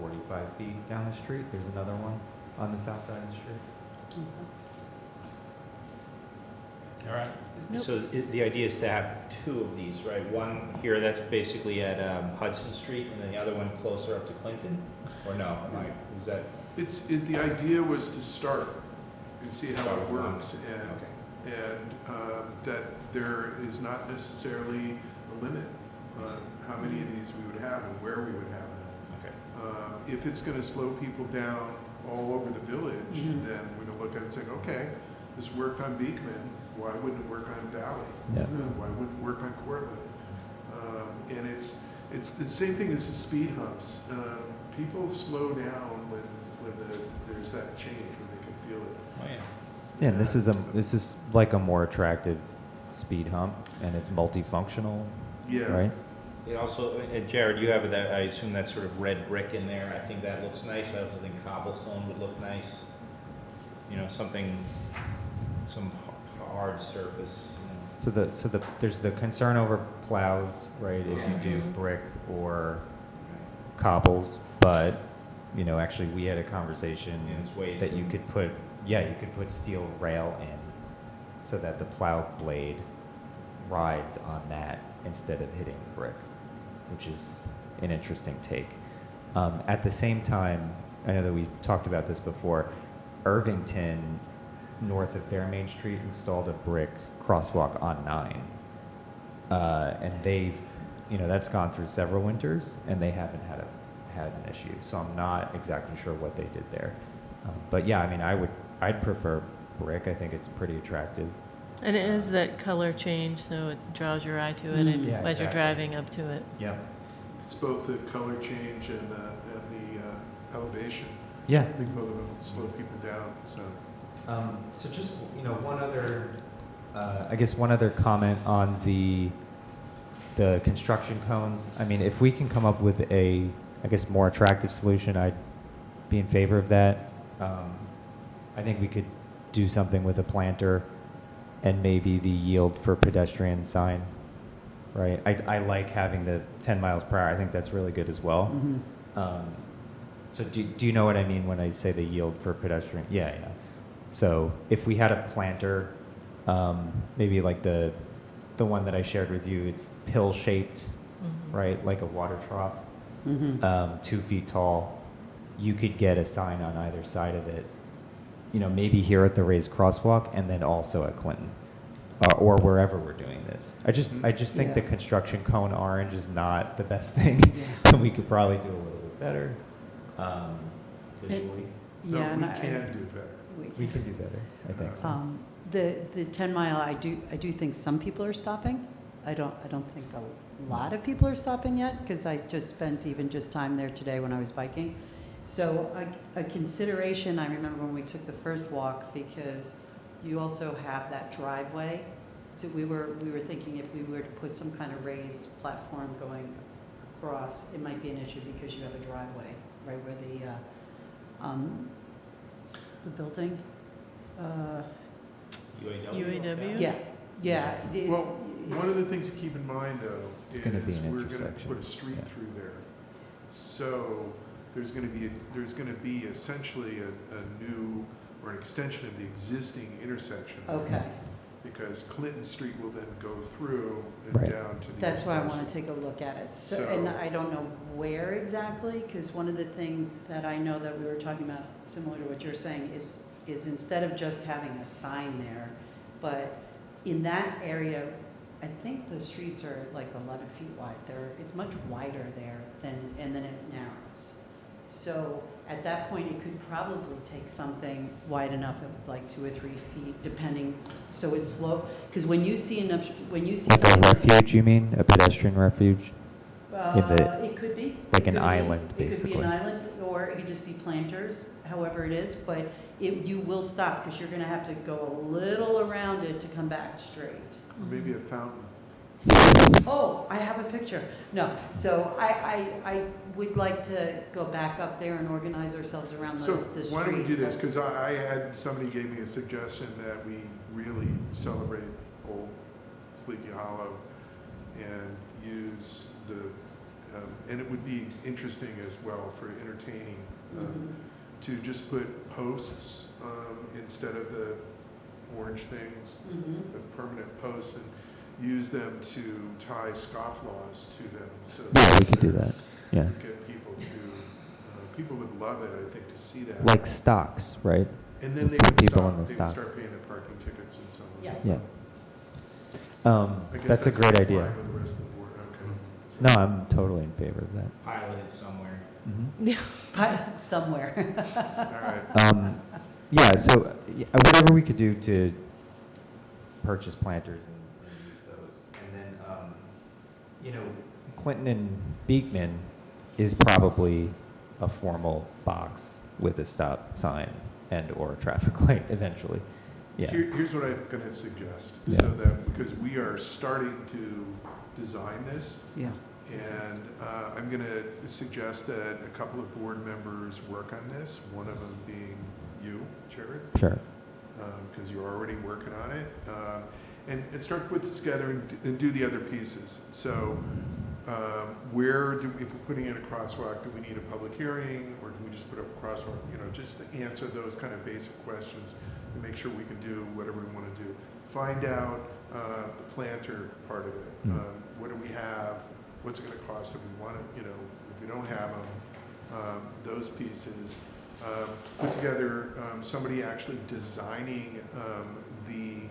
45 feet down the street. There's another one on the south side of the street. All right. Nope. So the idea is to have two of these, right? One here, that's basically at Hudson Street, and then the other one closer up to Clinton? Or no, is that? the idea was to start and see how Start it with one. works, Okay. and that there is not necessarily a limit on how many of these we would have and where we would have them. Okay. If it's going to slow people down all over the village, Mhm. then we're going to look at it and say, okay, this worked on Beakman, why wouldn't it work on Valley? Yeah. Why wouldn't it work on Cortland? And it's the same thing as the speed humps. People slow down when there's that change, when they can feel it. Oh, yeah. Yeah, and this is like a more attractive speed hump, and it's multifunctional, Yeah. right? It also, Jared, you have that, I assume that sort of red brick in there. I think that looks nice. I also think cobblestone would look nice. You know, something, some hard surface, you know. So there's the concern over plows, right, if you do Mhm. brick or cobbles, but, you know, actually, we had a conversation Yeah, there's ways that to- you could put, yeah, you could put steel rail in so that the plow blade rides on that instead of hitting the brick, which is an interesting take. At the same time, I know that we talked about this before, Irvington, north of their main street, installed a brick crosswalk on 9. And they've, you know, that's gone through several winters, and they haven't had an issue. So I'm not exactly sure what they did there. But yeah, I mean, I'd prefer brick. I think it's pretty attractive. And it has that color change, so it draws your eye to it Mm. Yeah, as you're exactly. driving up to it. Yeah. It's both the color change and the elevation. Yeah. I think both of them slow people down, so. So just, you know, one other comment on the construction cones. I mean, if we can come up with a, I guess, more attractive solution, I'd be in favor of that. I think we could do something with a planter and maybe the yield for pedestrian sign, right? I like having the 10 miles per hour. I think that's really good as well. Mhm. So do you know what I mean when I say the yield for pedestrian? Yeah, yeah. So if we had a planter, maybe like the one that I shared with you, it's pill-shaped, Mhm. right, like a water trough, Mhm. 2 feet tall. You could get a sign on either side of it, you know, maybe here at the raised crosswalk and then also at Clinton, or wherever we're doing this. I just think Yeah. the construction cone orange is not the best thing. Yeah. We could probably do a little bit better visually. No, Yeah, and we I- can do better. We can do better, I think so. The 10 mile, I do think some people are stopping. I don't think a lot of people are stopping yet, because I just spent even just time there today when I was biking. So a consideration, I remember when we took the first walk, because you also have that driveway. So we were thinking if we were to put some kind of raised platform going across, it might be an issue because you have a driveway, right where the building, UAW? yeah, it's, Well, one of the things to keep in mind, though, It's gonna be is an we're gonna intersection. put a street Yeah. through there. So there's gonna be essentially a new, or an extension of the existing intersection. okay. Because Clinton Street will then go through and Right. down to the. That's old why I parcel. want to take a look at it. So, So- and I don't know where exactly, because one of the things that I know that we were talking about, similar to what you're saying, is instead of just having a sign there, but in that area, I think the streets are like 11 feet wide. It's much wider there and then it narrows. So at that point, it could probably take something wide enough of like 2 or 3 feet, depending, so it's slow. Because when you see Like a something. refuge, you mean? A pedestrian refuge? It could be. Like It an could be. island, It could be basically. an island, or it could just be planters, however it is, but you will stop, because you're gonna have to go a little around it to come back straight. Or maybe a fountain. Oh, I have a picture. No, so I would like to go back up there and organize ourselves around So the street. why don't we do this? That's- Because I had, somebody gave me a suggestion that we really celebrate Old Sleepy Hollow and use and it would be interesting as well for entertaining, Mhm. to just put posts instead of the orange things, Mhm. the permanent posts, and use them to tie scofflaws to them. So Yeah, we could do that. Yeah. Get people to, people would love it, I think, to see that. Like stocks, right? And then they put would people stop, in the they would stocks. start paying their parking tickets and so on. Yes. Yeah. I guess That's a great fine idea. with the rest of the board, okay. No, I'm totally in favor of that. Piloted somewhere. Somewhere. All right. Yeah, so whatever we could do to purchase planters and use those. And then, you know, Clinton and Beakman is probably a formal box with a stop sign and or a traffic light eventually. Yeah. Here's what I'm gonna suggest, Yeah. so that, because we are starting to design this, Yeah. and I'm gonna suggest that a couple of board members work on this, one of them being you, Jared, Sure. because you're already working on it, and start to put this together and do the other pieces. So where do, if we're putting in a crosswalk, do we need a public hearing, or do we just put up a crosswalk, just to answer those kind of basic questions and make sure we can do whatever we want to do. Find out the planter part of it. Mm. What do we have? What's it going to cost if we want it? If we don't have them, those pieces. Put together somebody actually designing the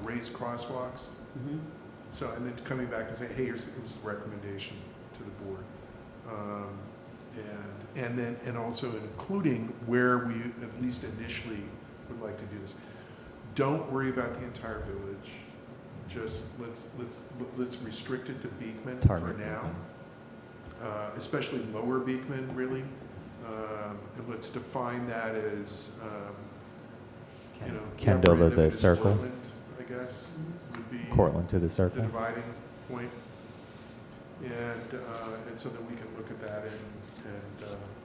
raised crosswalks. Mhm. So, and then coming back and saying, hey, here's a recommendation to the board. And also including where we at least initially would like to do this. Don't worry about the entire village. Just let's restrict it to Beakman Target for now. Especially lower Beakman, really. And let's define that as, Kendall the upper to end of the it is circle, Portland, I guess, would be Cortland to the the circle. dividing point. And so that we can look at that and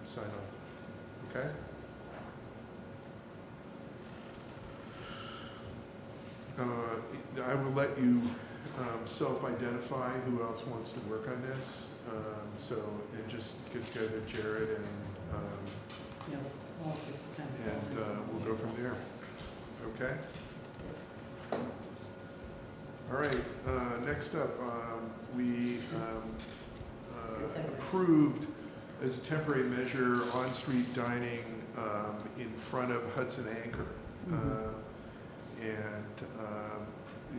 sign off. Okay? I will let you self-identify who else wants to work on this. And just get together, Jared, and we'll go from there. Okay? All right, next up, we approved as a temporary measure on-street dining in front of Hudson Anchor.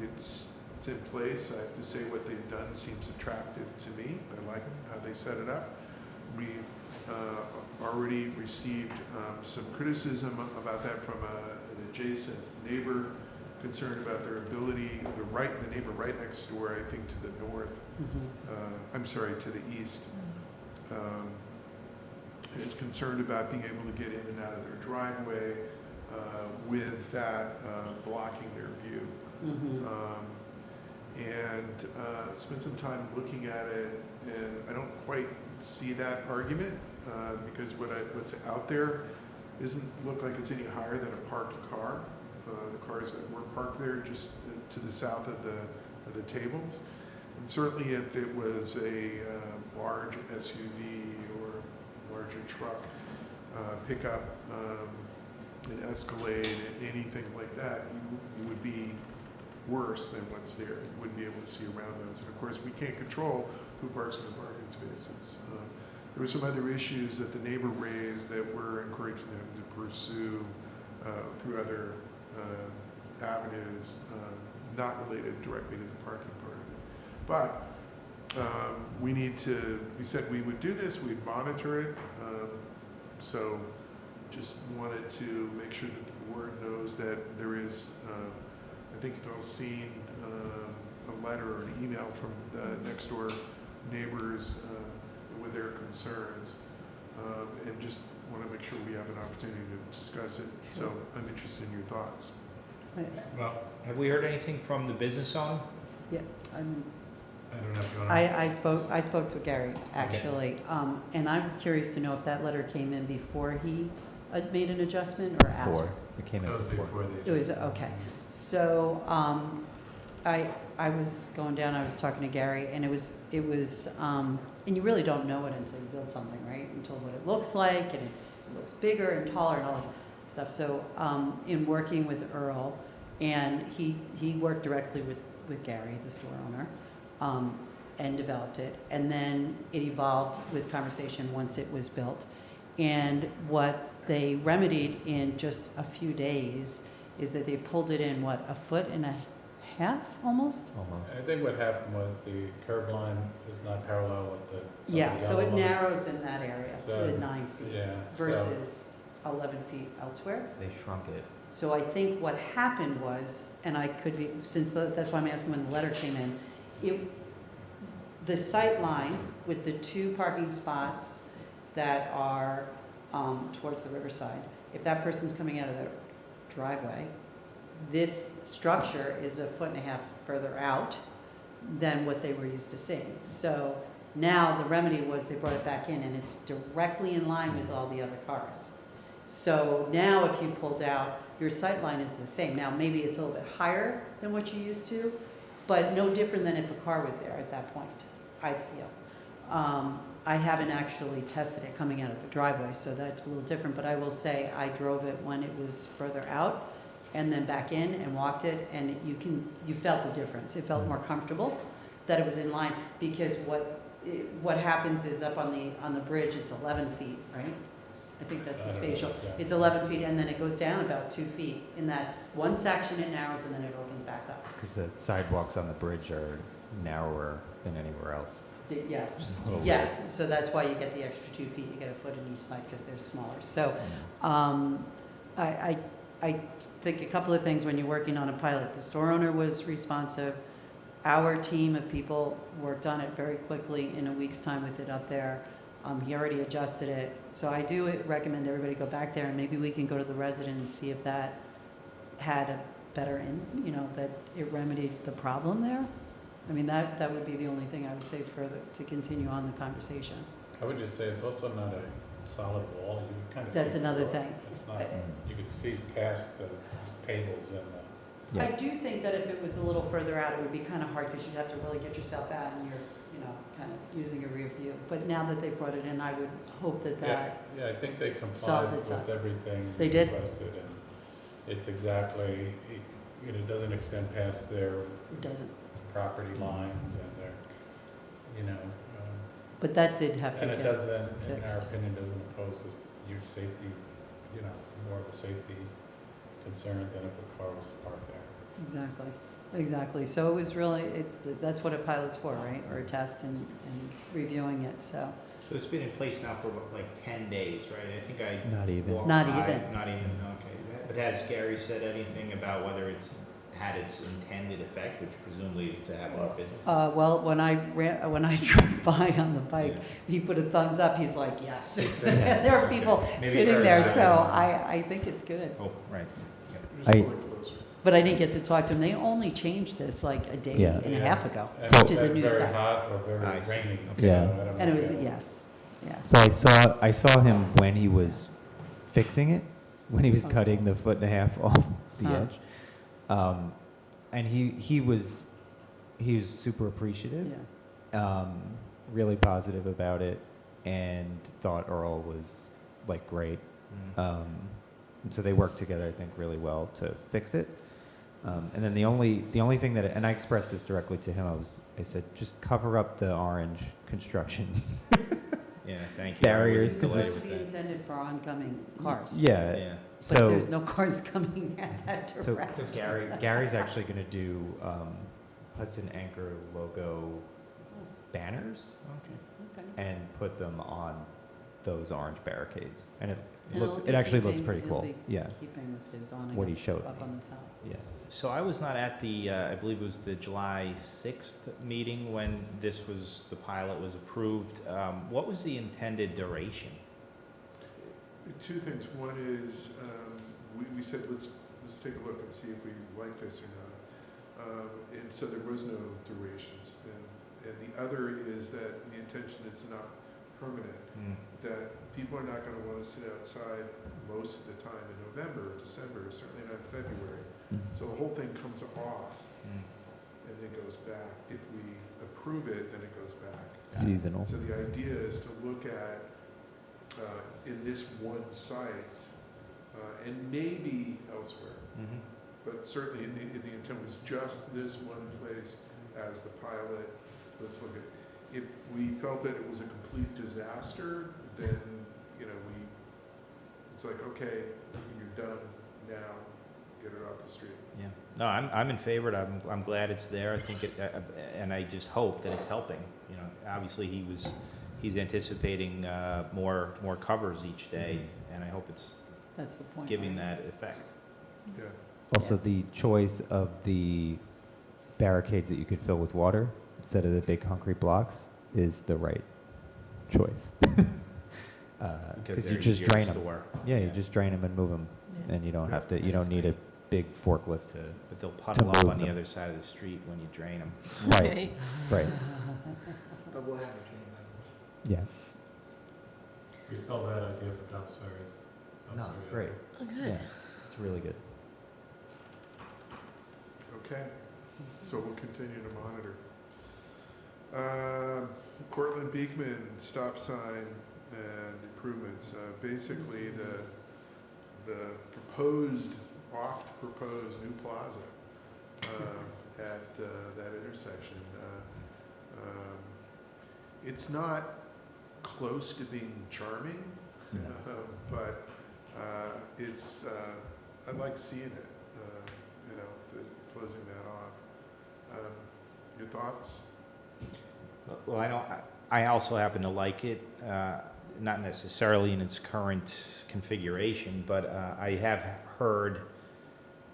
It's in place. I have to say what they've done seems attractive to me. I like how they set it up. We've already received some criticism about that from an adjacent neighbor, concerned about their ability, the neighbor right next door, I think to the north, I'm sorry, to the east, is concerned about being able to get in and out of their driveway with that blocking their view. Spent some time looking at it, and I don't quite see that argument because what's out there doesn't look like it's any higher than a parked car. The cars that were parked there just to the south of the tables, and certainly if it was a large SUV or larger truck, pickup, an Escalade, anything like that, you would be worse than what's there. You wouldn't be able to see around those. And of course, we can't control who parks in the parking spaces. There were some other issues that the neighbor raised that we're encouraging them to pursue through other avenues, not related directly to the parking part of it. But we said we would do this, we'd monitor it. So just wanted to make sure that the board knows that there is, I think you've all seen a letter or an email from the next door neighbors with their concerns. And just want to make sure we have an opportunity to discuss it. So I'm interested in your thoughts. Well, have we heard anything from the business owner? Yeah, I don't know if you want to. I spoke to Gary, actually, and I'm curious to know if that letter came in before he made an adjustment or after? Before. It came in That was before. before the. It was, okay. So, I was going down, I was talking to Gary, and it was, and you really don't know it until you build something, right? Until what it looks like, and it looks bigger and taller and all this stuff. So, in working with Earl, and he worked directly with Gary, the store owner, and developed it. And then it evolved with conversation once it was built. And what they remedied in just a few days is that they pulled it in, what, 1.5 feet almost? Almost. I think what happened was the curb line is not parallel with the. Yeah, the so it yellow line. narrows in that area So, to 9 feet Yeah. versus 11 feet elsewhere. They shrunk it. So I think what happened was, and I could be, that's why I'm asking when the letter came in, the sight line with the 2 parking spots that are towards the riverside, if that person's coming out of driveway. This structure is 1.5 feet further out than what they were used to seeing. So now the remedy was they brought it back in, and it's directly in line with all the other cars. So now if you pulled out, your sight line is the same. Now maybe it's a little bit higher than what you used to, but no different than if a car was there at that point, I feel. I haven't actually tested it coming out of the driveway, so that's a little different, but I will say I drove it when it was further out and then back in and walked it, and you felt the difference. It felt more comfortable that it was in line, because what happens is up on the bridge, it's 11 feet, right? I think that's the spatial. It's 11 feet, and then it goes down about 2 feet, and that's one section, it narrows, and then it opens back up. Because the sidewalks on the bridge are narrower than anywhere else. Yes, Just a little yes, so that's why you get the extra 2 feet, you get a foot in each side because they're smaller. So I think a couple of things when you're working on a pilot. The store owner was responsive. Our team of people worked on it very quickly in a week's time with it up there. He already adjusted it. So I do recommend everybody go back there, and maybe we can go to the resident and see if that had a better, that it remedied the problem there. I mean, that would be the only thing I would say to continue on the conversation. I would just say it's also not a solid wall. You can kind of That's see another through it. thing. It's not, you could see past the tables and the, I do think that if it was a little further out, it would be kind of hard because you'd have to really get yourself out and you're, kind of using a rear view. But now that they brought it in, I would hope that yeah, I think they complied solved with itself. everything They did? requested, and it's exactly, it doesn't extend past their It doesn't. property lines and their, But that did have to and it get, doesn't, in fixed. our opinion, doesn't impose a huge safety, more of a safety concern than if a car was parked there. exactly. So it was really, that's what a pilot's for, right? Or a test and reviewing it, so. So it's been in place now for like 10 days, right? I think I Not even. walked Not by- even. Not even, okay. But has Gary said anything about whether it's had its intended effect, which presumably is to have more business? Well, when I drove by on the bike, he put a thumbs up, he's like, yes. There are people Maybe sitting heard there, about so it. I think it's good. Oh, right. Just I- pull it closer. But I didn't get to talk to him. They only changed this like a day Yeah. and a half ago And to the it's new very size. hot or very I see. rainy. Yeah. so I don't And it know. was, yes, yeah. So I saw him when he was fixing it, when he was Oh. cutting the 1.5 off the Huh. edge. And he was super appreciative, Yeah. really positive about it, and thought Earl was like great. And so they worked together, I think, really well to fix it. And then the only thing that, and I expressed this directly to him, I said, just cover up the orange construction. Yeah, thank you. Barriers, I was It's 'cause delayed supposed to with be that. intended for oncoming cars. Yeah. Yeah. But So there's no cars coming at that so direction. Gary's actually going to do Hudson Anchor logo banners Okay. Okay. and put them on those orange barricades, and And it it'll actually be looks keeping- pretty it'll cool. be Yeah, Keeping with his awning what he showed up me. on the top. Yeah. So I was not at the, I believe it was the July 6th meeting when the pilot was approved. What was the intended duration? Two things. One is, we said, let's take a look and see if we like this or not. And so there was no durations. And the other is that the intention is not permanent, that people are not going to want to sit outside most of the time in November, December, certainly not February. So the whole thing comes off and then goes back. If we approve it, then it goes back. Seasonal. So the idea is to look at, in this one site, and maybe elsewhere, but certainly the intent was just this one place as the pilot. Let's look at, if we felt that it was a complete disaster, then, it's like, okay, you're done now, get it off the street. Yeah. No, I'm in favor. I'm glad it's there. I think and I just hope that it's helping. Obviously he's anticipating more covers each day, and I hope it's That's the point. giving right? that effect. Yeah. Also, the choice of the barricades that you could fill with water instead of the big concrete blocks is the right choice. Because you they're just easier to drain them. store. Yeah, you just drain them and move them. and you don't have to, you don't need a big forklift to, But they'll puddle up move on the them. other side of the street when you drain them. right, right, But we'll have a dream yeah. We stole that idea for dumpsters. No, it's great. Oh, Yeah, good. it's really good. Okay, so we'll continue to monitor. Cortland Beakman stop sign and improvements. Basically, the proposed, oft-proposed new plaza at that intersection. It's not close to being charming, but it's, I like seeing it, closing that off. Your thoughts? Well, I also happen to like it, not necessarily in its current configuration, but I have heard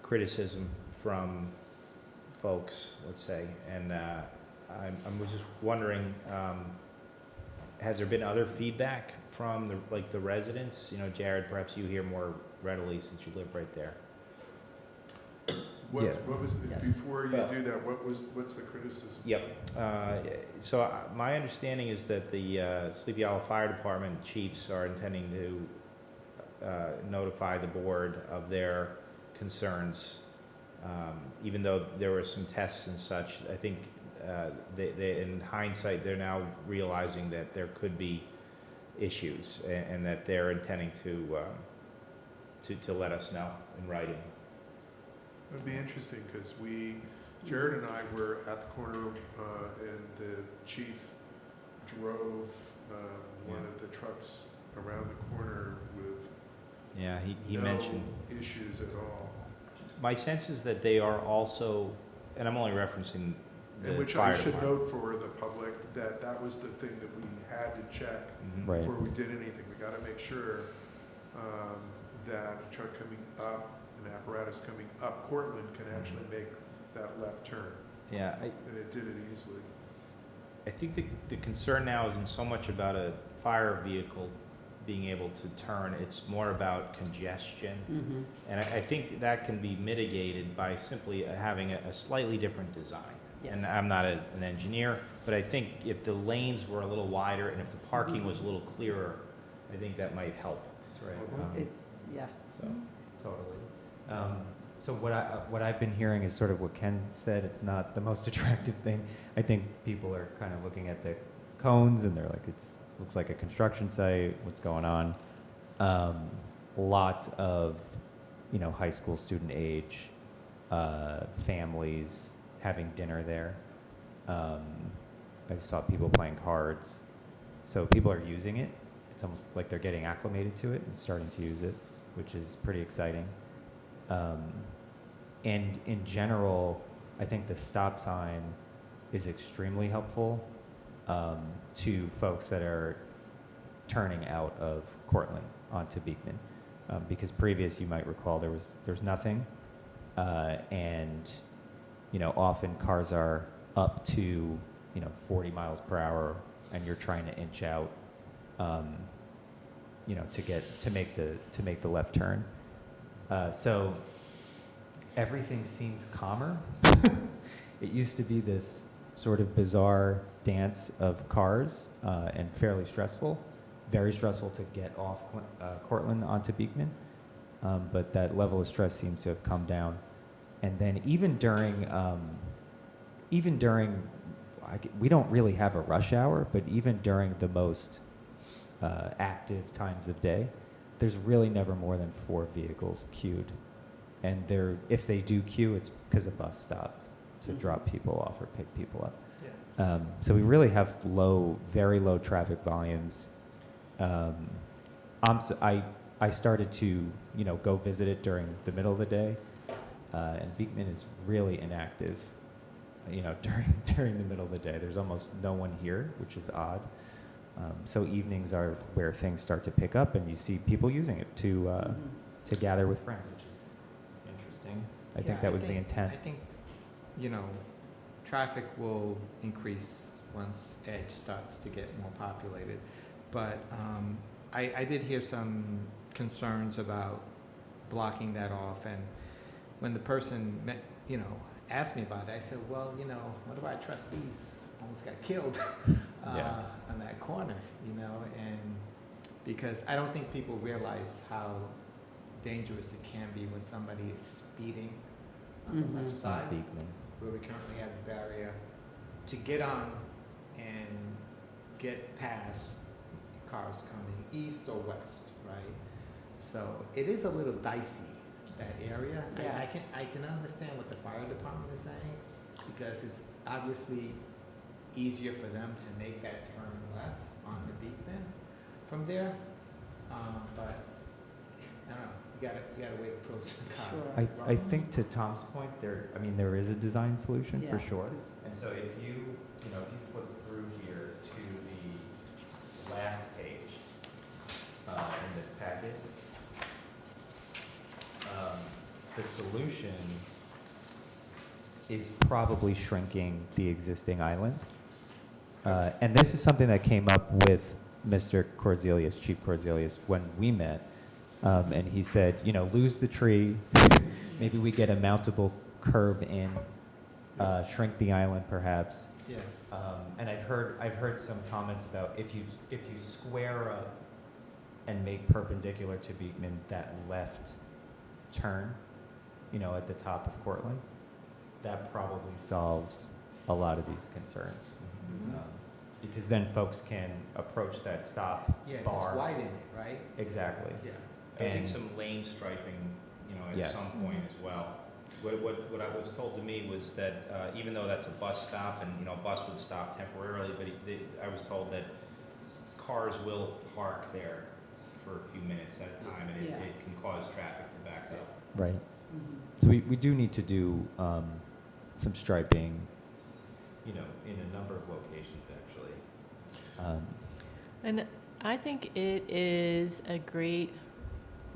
criticism from folks, let's say, and I was just wondering, has there been other feedback from the residents? You know, Jared, perhaps you hear more readily since you live right there. What was, Yes. before you do that, what's the criticism? Yep. So my understanding is that the Sleepy Hollow Fire Department chiefs are intending to notify the board of their concerns. Even though there were some tests and such, I think they, in hindsight, they're now realizing that there could be issues and that they're intending to let us know in writing. It'd be interesting because Jared and I were at the corner and the chief drove one of the trucks around the corner with Yeah, he no mentioned. issues at all. My sense is that they are also, and I'm only referencing the And which fire I should department. note for the public, that was the thing that we had to check Mhm. Right. before we did anything. We got to make sure that a truck coming up, an apparatus coming up Cortland can actually make that left turn. Yeah, And it did it easily. I think the concern now isn't so much about a fire vehicle being able to turn, it's more about congestion. Mhm. And I think that can be mitigated by simply having a slightly different design. Yes. And I'm not an engineer, but I think if the lanes were a little wider and if the parking was a little clearer, I think that might help. That's right. It- Yeah. So, Totally. So what I've been hearing is sort of what Ken said. It's not the most attractive thing. I think people are kind of looking at the cones and they're like, looks like a construction site. What's going on? Lots of, high school student age families having dinner there. I saw people playing cards. So people are using it. It's almost like they're getting acclimated to it and starting to use it, which is pretty exciting. And in general, I think the stop sign is extremely helpful to folks that are turning out of Cortland onto Beakman. Because previous, you might recall, there's nothing. And, often cars are up to, 40 miles per hour and you're trying to inch out, to make the left turn. So everything seems calmer. It used to be this sort of bizarre dance of cars and fairly stressful. Very stressful to get off Cortland onto Beakman. But that level of stress seems to have come down. And then even during, we don't really have a rush hour, but even during the most active times of day, there's really never more than 4 vehicles queued. And if they do queue, it's because a bus stopped to drop people off or pick people up. Yeah. So we really have very low traffic volumes. I started to, go visit it during the middle of the day, and Beakman is really inactive, during the middle of the day. There's almost no one here, which is odd. So evenings are where things start to pick up, and you see people using it to gather with friends, which is interesting. I think that was the intent. I think, traffic will increase once Edge starts to get more populated. But I did hear some concerns about blocking that off. And when the person met, asked me about it, I said, well, one of our trustees almost got killed on that corner, and because I don't think people realize how dangerous it can be when somebody is speeding on the left side, Beakman. where we currently have a barrier to get on and get past cars coming east or west, right? So it is a little dicey, that area. Yeah. I can understand what the fire department is saying, because it's obviously easier for them to make that turn left onto Beakman from there. But I don't know, you gotta weigh the pros and cons. Sure. I think to Tom's point, there is a design solution Yeah, for sure. 'cause- And so if you flip through here to the last page in this packet, the solution is probably shrinking the existing island. And this is something that came up with Mr. Corzelius, Chief Corzelius, when we met. And he said, lose the tree, maybe we get a mountable curb in, shrink the island perhaps. Yeah. And I've heard some comments about if you square up and make perpendicular to Beakman that left turn, at the top of Cortland, that probably solves a lot of these concerns. Because then folks can approach that stop Yeah, bar. just widen it, right? Exactly. Yeah. I think And- some lane striping, at Yes. some point as well. What I was told to me was that even though that's a bus stop and, a bus would stop temporarily, but I was told that cars will park there for a few minutes at a time, and Yeah. it can cause traffic to back up. Right. Mhm. So we do need to do some striping, in a number of locations, actually. And I think it is a great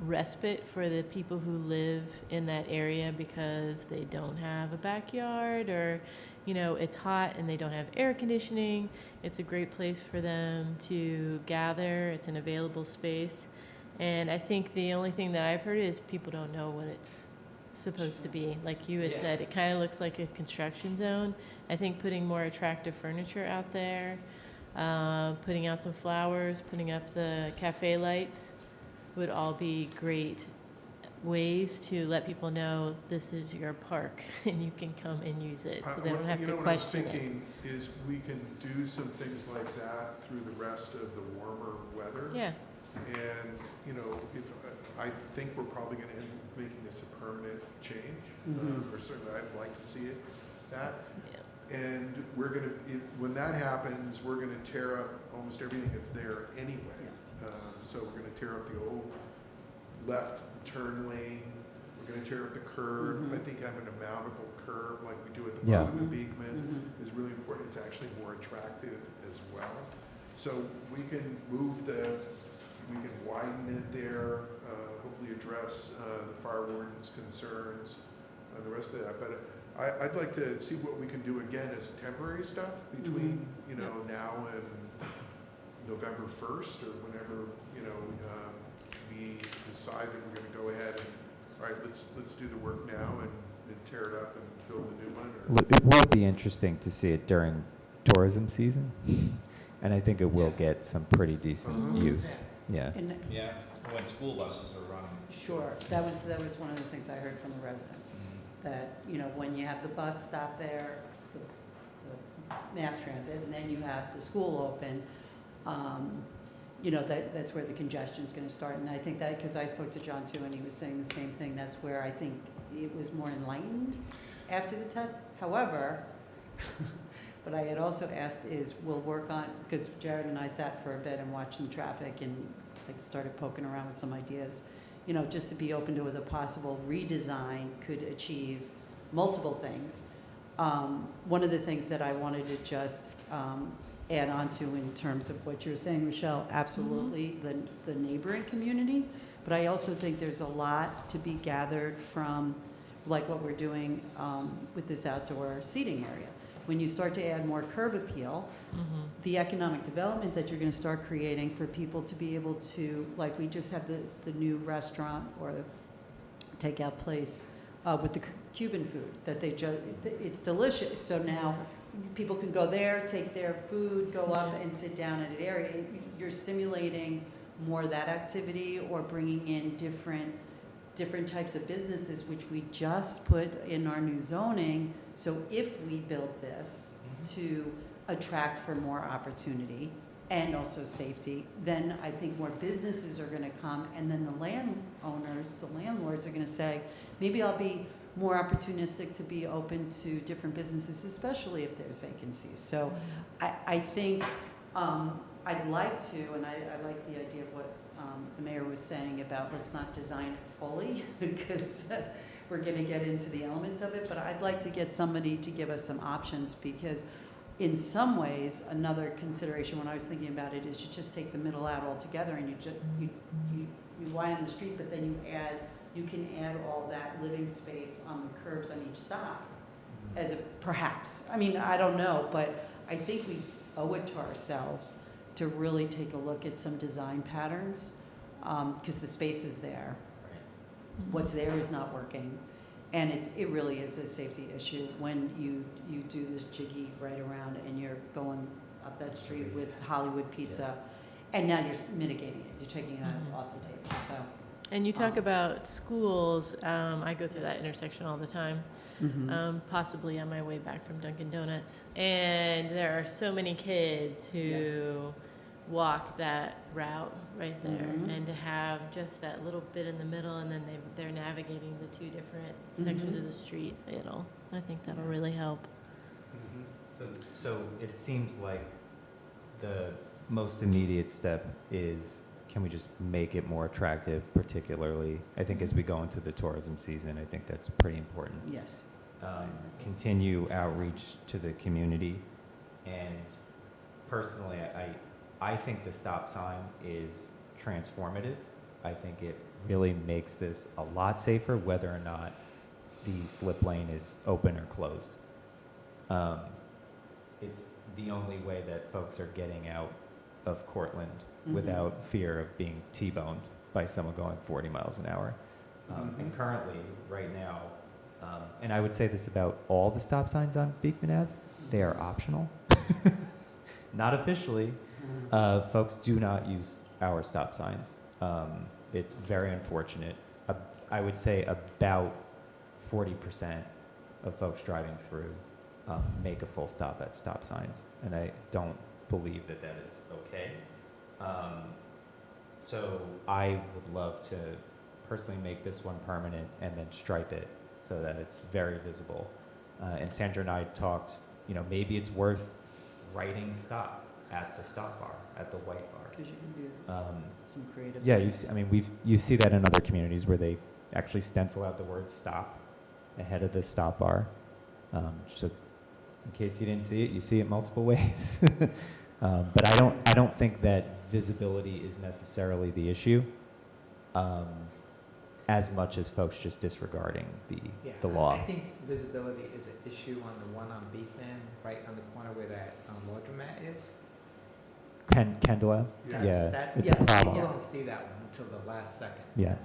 respite for the people who live in that area because they don't have a backyard or, it's hot and they don't have air conditioning. It's a great place for them to gather. It's an available space. And I think the only thing that I've heard is people don't know what it's supposed to be. Like you had Yeah. said, it kind of looks like a construction zone. I think putting more attractive furniture out there, putting out some flowers, putting up the cafe lights would all be great ways to let people know this is your park and you can come and use it, so they don't have to question What I'm it. thinking is we can do some things like that through the rest of the warmer weather. Yeah, And, if, I think we're probably going to end up making this a permanent change. Mhm. Or certainly I'd like to see it, that. yeah. And we're going to, when that happens, we're going to tear up almost everything that's there anyway. Yes. So we're going to tear up the old left turn lane. We're going to tear up the curb. Mhm. I think having a mountable curb like we do at the Yeah. bottom of Beakman Mhm. is really important. It's actually more attractive as well. So we can we can widen it there, hopefully address the fire warden's concerns and the rest of that. But I'd like to see what we can do again as temporary stuff between, now and November 1st or whenever, we decide that we're going to go ahead and, all right, let's do the work now and tear it up and build a new one. Or, It will be interesting to see it during tourism season, and I think it will get some pretty decent Mhm. use. Yeah. And Yeah, when school buses are running. sure, that was one of the things I heard from the resident, that, when you have the bus stop there, the mass transit, and then you have the school open, that's where the congestion's gonna start. And I think that, because I spoke to John too, and he was saying the same thing, that's where I think it was more enlightened after the test. However, what I had also asked is, we'll work on, because Jared and I sat for a bit and watched some traffic and started poking around with some ideas, just to be open to the possible redesign could achieve multiple things. One of the things that I wanted to just add on to in terms of what you're saying, Michelle, absolutely, the neighboring community. But I also think there's a lot to be gathered from, like what we're doing with this outdoor seating area. When you start to add more curb appeal, the economic development that you're going to start creating for people to be able to, like we just have the new restaurant or takeout place with the Cuban food that they just, it's delicious. So now people can go there, take their food, go up and sit down at an area. You're stimulating more of that activity or bringing in different types of businesses, which we just put in our new zoning. So if we build this to attract for more opportunity and also safety, then I think more businesses are going to come, and then the landowners, the landlords are going to say, maybe I'll be more opportunistic to be open to different businesses, especially if there's vacancies. So I think I'd like to, and I like the idea of what the mayor was saying about let's not design it fully because we're going to get into the elements of it, but I'd like to get somebody to give us some options, because in some ways, another consideration when I was thinking about it is you just take the middle out altogether and you widen the street, but then you can add all that living space on the curbs on each side as a perhaps. I mean, I don't know, but I think we owe it to ourselves to really take a look at some design patterns, because the space is there. What's there is not working. And it really is a safety issue when you do this jiggy right around and you're going up that street with Hollywood Pizza, and now you're mitigating it. You're taking it off the table. So. And you talk about schools. I go through that intersection all the time, possibly on my way back from Dunkin' Donuts. And there are so many kids who walk that route right there, and to have just that little bit in the middle, and then they're navigating the two different sections of the street. I think that'll really help. So it seems like the most immediate step is, can we just make it more attractive, particularly, I think as we go into the tourism season, I think that's pretty important. Yes. Continue outreach to the community, and personally, I think the stop sign is transformative. I think it really makes this a lot safer, whether or not the slip lane is open or closed. It's the only way that folks are getting out of Cortland without fear of being T-boned by someone going 40 miles an hour. And currently, right now, and I would say this about all the stop signs on Beakman Ave, they are optional. Not officially. Folks do not use our stop signs. It's very unfortunate. I would say about 40% of folks driving through make a full stop at stop signs, and I don't believe that that is okay. So I would love to personally make this one permanent and then stripe it so that it's very visible. And Sandra and I talked, maybe it's worth writing stop at the stop bar, at the white bar. Because you can do some creative Yeah, things. you see that in other communities where they actually stencil out the word stop ahead of the stop bar. So in case you didn't see it, you see it multiple ways. But I don't think that visibility is necessarily the issue, as much as folks just disregarding the law. I think visibility is an issue on the one on Beakman, right on the corner where that laundromat is. Kendall? That- It's yes, a problem. You don't see that one until the last second. Yeah,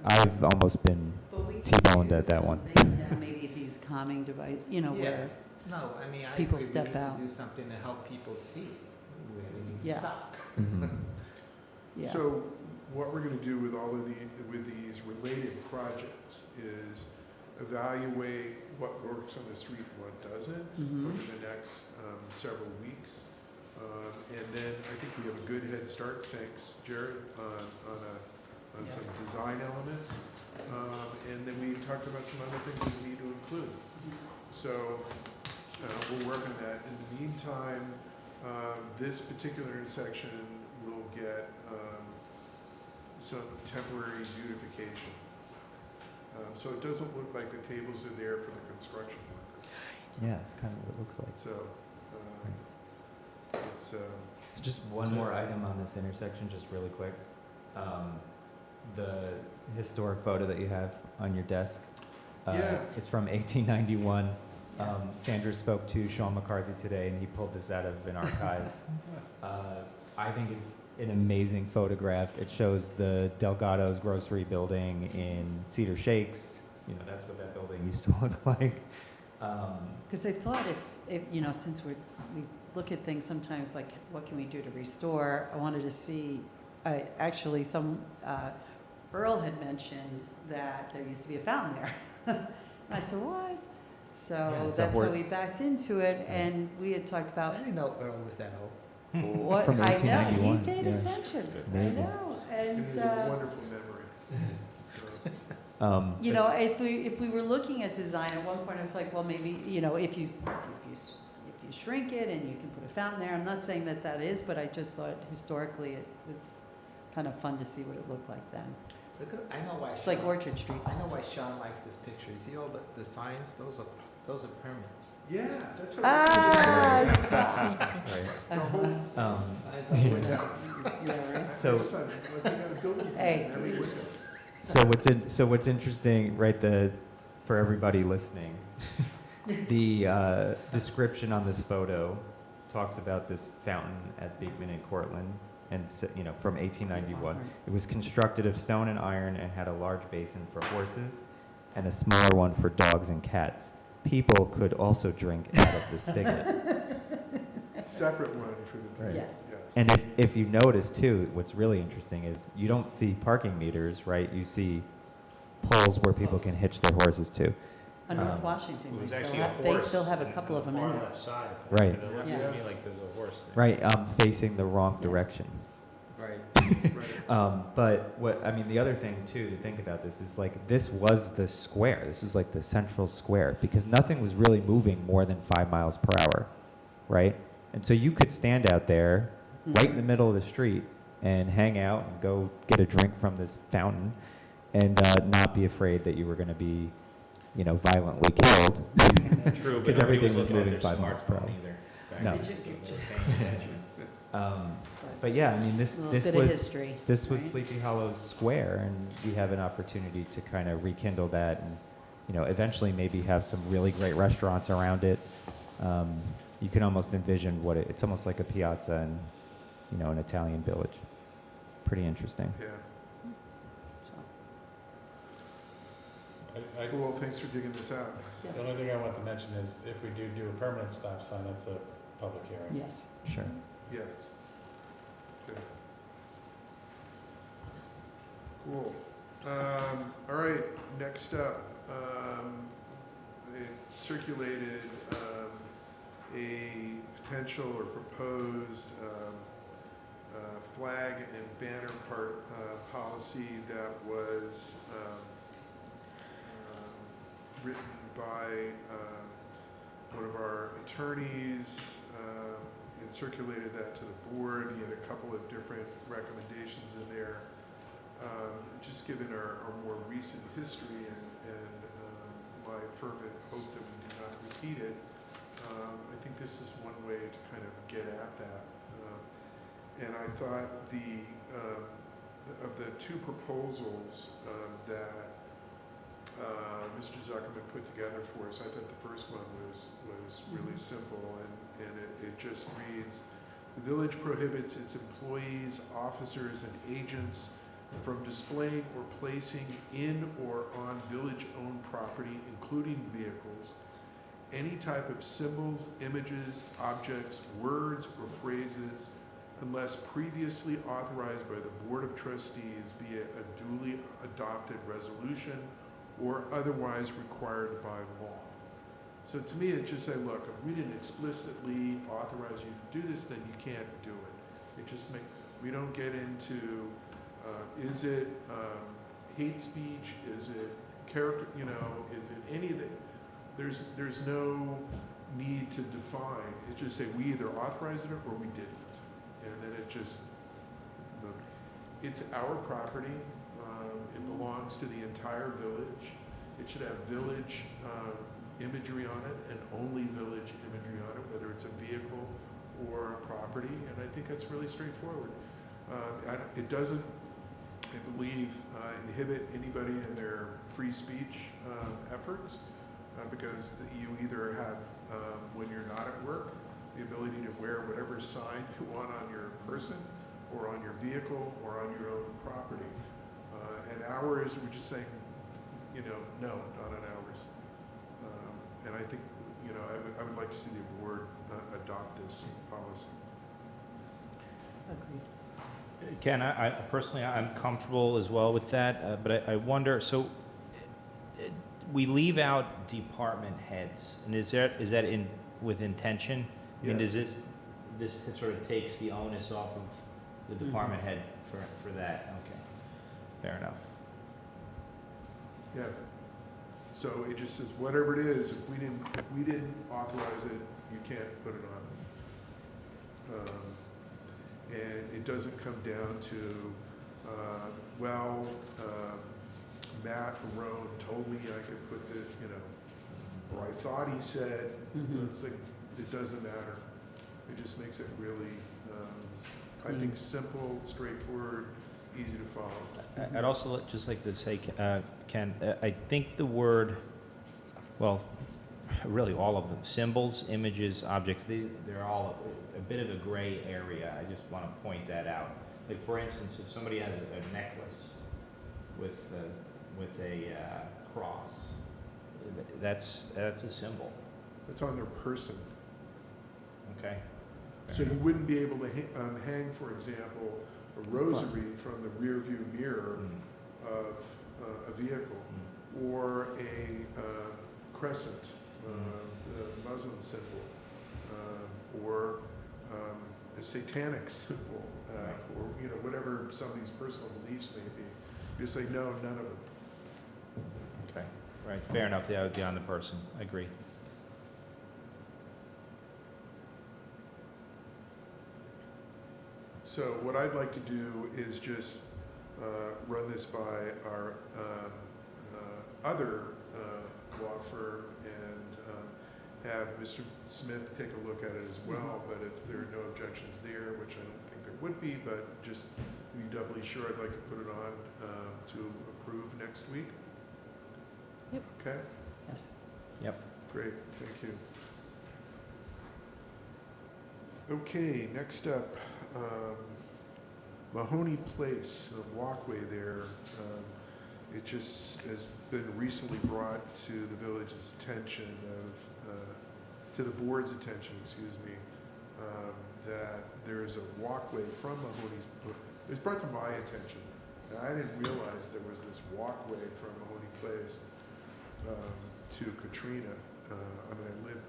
I've almost been But we T-boned can at do that some one. things now, maybe these calming device, where, No, I mean, I people agree, step we need out. to do something to help people see where they need Yeah. to stop. yeah. So what we're going to do with all of these related projects is evaluate what works on the street, what doesn't, over the next several weeks. And then I think we have a good head start, thanks, Jared, on some design elements. And then we talked about some other things we need to include. So we'll work on that. In the meantime, this particular intersection will get some temporary beautification. So it doesn't look like the tables are there for the construction workers. Yeah, it's kind of what it looks like. So it's So just one more item on this intersection, just really quick. The historic photo that you have on your desk is from 1891. Sandra spoke to Sean McCarthy today, and he pulled this out of an archive. I think it's an amazing photograph. It shows the Delgado's grocery building in Cedar Shakes. You know, that's what that building used to look like. Because I thought if, you know, since we look at things sometimes like, what can we do to restore? I wanted to see, actually, Earl had mentioned that there used to be a fountain there. And I said, what? Yeah, So it's a that's how hor- we backed into it, and we had talked about I didn't know Earl was that old. what, From I know, he 1891, paid yeah. attention. Amazing. I know, It and, is a wonderful memory. you know, if we were looking at design, at one point I was like, well, maybe, you know, if you shrink it and you can put a fountain there, I'm not saying that that is, but I just thought historically it was kind of fun to see what it looked like then. Look at, I know why. It's like Orchard Street. I know why Sean likes this picture. You see all the signs? Those are permits. Yeah, that's what I was thinking. Right. The whole, Signs on windows. Yeah, right. So- like they got a building Hey. in every window. So what's interesting, right? For everybody listening, the description on this photo talks about this fountain at Beakman in Cortland, and you know, from 1891. It was constructed of stone and iron and had a large basin for horses and a smaller one for dogs and cats. People could also drink out of this spigot. Separate one for the. Right. Yes. And if you notice too, what's really interesting is you don't see parking meters, right? You see poles where people can hitch their horses to. On North Washington, It was they actually a they horse still have a on couple the of them in far there. left side. Right. It looks Yeah. to me like there's a horse there. Right, facing the wrong direction. Right. Right. But the other thing too to think about this is like this was the square. This was like the central square because nothing was really moving more than 5 miles per hour, right? And so you could stand out there right in the middle of the street and hang out and go get a drink from this fountain and not be afraid that you were going to be, you know, violently killed. True, but 'Cause nobody everything was was looking at moving their 5 miles per smartphone hour. either back No. then, so they were paying attention. But yeah, I mean, A this little this bit of was history. this was right? Sleepy Hollow Square, and we have an opportunity to kind of rekindle that, and you know, eventually maybe have some really great restaurants around it. You can almost envision what it's almost like a piazza and, you know, an Italian village. Pretty interesting. Yeah. So, Cool, thanks for digging this out. Yes. The only thing I want to mention is if we do a permanent stop sign, that's a public hearing. Yes. Sure. Yes. Good. Cool. All right, next up, it circulated a potential or proposed flag and banner policy that was written by one of our attorneys and circulated that to the board. He had a couple of different recommendations in there. Just given our more recent history and my fervent hope that we do not repeat it, I think this is one way to kind of get at that. And I thought of the two proposals that Mr. Zuckerman put together for us, I thought the first one was really simple, and it just reads, the village prohibits its employees, officers, and agents from displaying or placing in or on village-owned property, including vehicles, any type of symbols, images, objects, words, or phrases, unless previously authorized by the Board of Trustees via a duly adopted resolution or otherwise required by law. So to me, it just said, look, if we didn't explicitly authorize you to do this, then you can't do it. It just we don't get into, is it hate speech? Is it character, you know, is it anything? There's no need to define. It just say we either authorized it or we didn't. And then it just, it's our property. It belongs to the entire village. It should have village imagery on it and only village imagery on it, whether it's a vehicle or a property. And I think that's really straightforward. It doesn't, I believe, inhibit anybody in their free speech efforts because you either have, when you're not at work, the ability to wear whatever sign you want on your person, or on your vehicle, or on your own property. And hours, we're just saying, you know, no, not on hours. And I think, you know, I would like to see the board adopt this policy. Agreed. Ken, I personally, I'm comfortable as well with that, but I wonder, so we leave out department heads, and is that in, with intention? I mean, does Yes. this sort of takes the onus off of the department head for that? Okay, fair enough. Yeah. So it just says, whatever it is, if we didn't authorize it, you can't put it on. And it doesn't come down to, Matt Roan told me I could put this, you know, or I thought he said. It's like, it doesn't matter. It just makes it really, I think, simple, straightforward, easy to follow. I'd also just like to say, Ken, I think the word, well, really all of them, symbols, images, objects, they're all a bit of a gray area. I just want to point that out. Like, for instance, if somebody has a necklace with a cross, that's a symbol, It's on their person. okay? So you wouldn't be able to hang, for example, a rosary from the rear view mirror of a vehicle, or a crescent, the Muslim symbol, or a satanic symbol, or, you know, whatever somebody's personal beliefs may be. You say, no, none of them. Okay, right, fair enough, that would be on the person, I agree. So what I'd like to do is just run this by our other law firm and have Mr. Smith take a look at it as well. But if there are no objections there, which I don't think there would be, but just to be doubly sure, I'd like to put it on to approve next week. Yep. Okay, Yes. Yep. great, thank you. Okay, next up, Mahoney Place, the walkway there. It just has been recently brought to the village's attention to the board's attention, excuse me, that there's a walkway from Mahoney's, it was brought to my attention. And I didn't realize there was this walkway from Mahoney Place to Katrina. I mean, I lived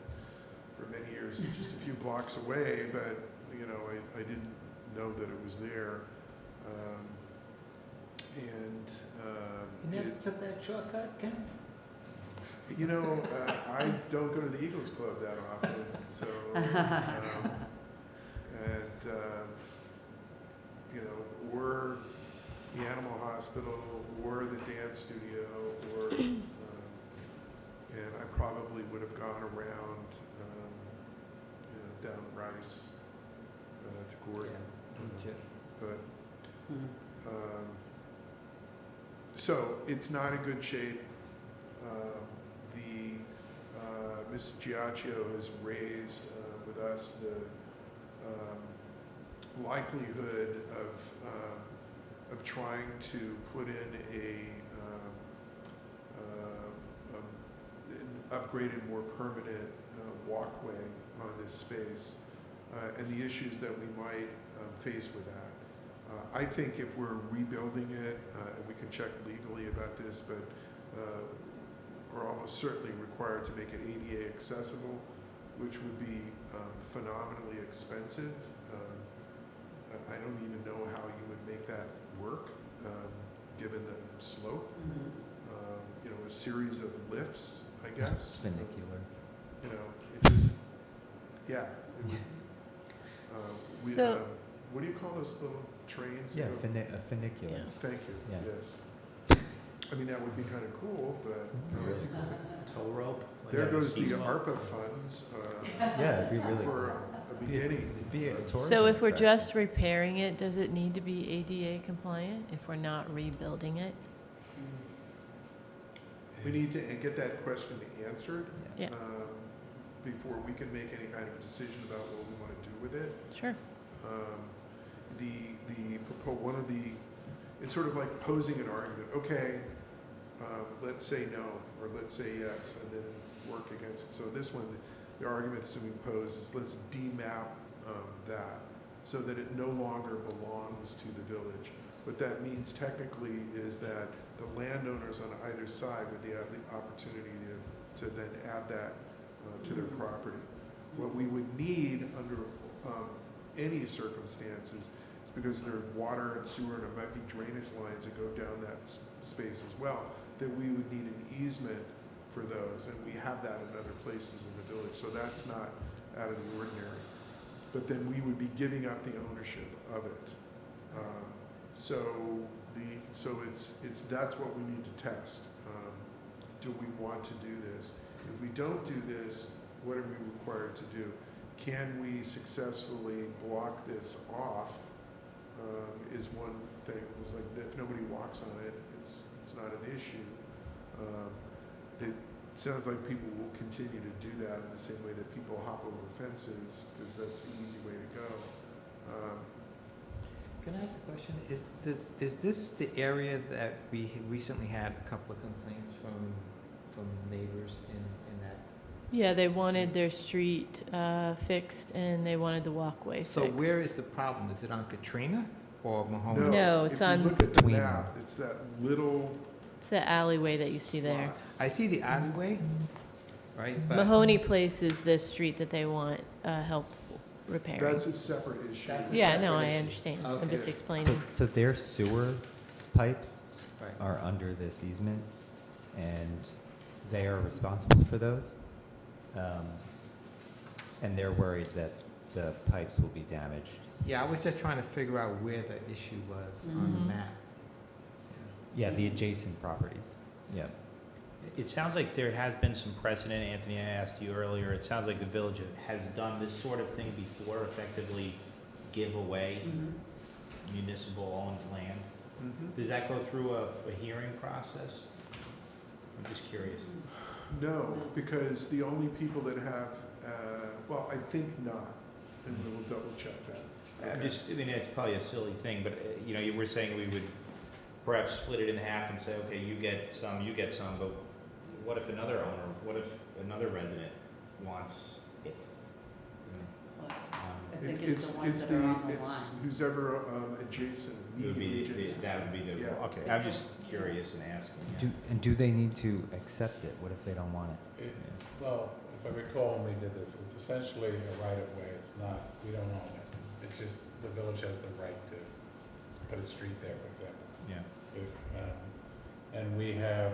for many years just a few blocks away, but, you know, I didn't know that it was there. You never took that shortcut, Ken? You know, I don't go to the Eagles Club that often, so, you know, or the animal hospital, or the dance studio, or, and I probably would have gone around, you know, down Rice to Gordon. But, so it's not in good shape. Ms. Giacchio has raised with us the likelihood of trying to put in an upgraded, more permanent walkway on this space, and the issues that we might face with that. I think if we're rebuilding it, and we can check legally about this, but we're almost certainly required to make it ADA accessible, which would be phenomenally expensive. I don't even know how you would make that work, given the slope. You know, a series of lifts, I guess. Funicular. You know, it just, yeah. So- What do you call those little trains? Yeah, that go- a funicular. Yeah. Thank you, Yeah. yes. I mean, that would be kind of cool, but Really Tow rope? like there that goes the ski slope? ARPA funds Yeah, it'd be really for cool. a beginning. It'd be a tourism So if we're attraction. just repairing it, does it need to be ADA compliant if we're not rebuilding it? We need to get that question answered Yeah, before we can make any kind of a decision about what we want to do with it. sure. one of the, it's sort of like posing an argument. Okay, let's say no, or let's say yes, and then work against it. So this one, the argument that's being posed is let's demap that so that it no longer belongs to the village. What that means technically is that the landowners on either side would have the opportunity to then add that to their property. What we would need under any circumstances is because there's water and sewer and there might be drainage lines that go down that space as well, that we would need an easement for those, and we have that in other places in the village, so that's not out of the ordinary. But then we would be giving up the ownership of it. So that's what we need to test. Do we want to do this? If we don't do this, what are we required to do? Can we successfully block this off? Is one thing. It's like if nobody walks on it, it's not an issue. It sounds like people will continue to do that in the same way that people hop over fences because that's the easy way to go. Can I ask a question? Is this the area that we recently had a couple of complaints from neighbors in that? Yeah, they wanted their street fixed and they wanted the walkway fixed. So where is the problem? Is it on Katrina or Mahoney? No, it's on- If you look at the Between map, it's that little It's the alleyway that you see there. slot. I see the alleyway, right? But Mahoney Place is the street that they want help repairing. That's a separate issue. That's a Yeah, separate no, I issue. understand. I'm Okay. just explaining. So their sewer pipes Right. are under this easement, and they are responsible for those. And they're worried that the pipes will be damaged. Yeah, I was just trying to figure out where the issue was on the Mhm. map. Yeah, the adjacent properties. Yeah. It sounds like there has been some precedent, Anthony, I asked you earlier, it sounds like the village has done this sort of thing before, effectively give away municipal-owned land. Mhm. Does that go through a hearing process? I'm just curious. No, because the only people that have, well, I think not, and we'll double check that. I'm just, I mean, it's probably a silly thing, but, you know, you were saying we would perhaps split it in half and say, okay, you get some, but what if another owner, what if another resident wants it? I think it's the ones that are on the line. Who's ever adjacent, It would immediately be, adjacent. that would be the, Yeah. okay, I'm just curious and asking. yeah. Do they need to accept it? What if they don't want it? Well, if I recall when we did this, it's essentially a right of way. It's not, we don't own it. It's just the village has the right to put a street there, for example. Yeah. If, and we have,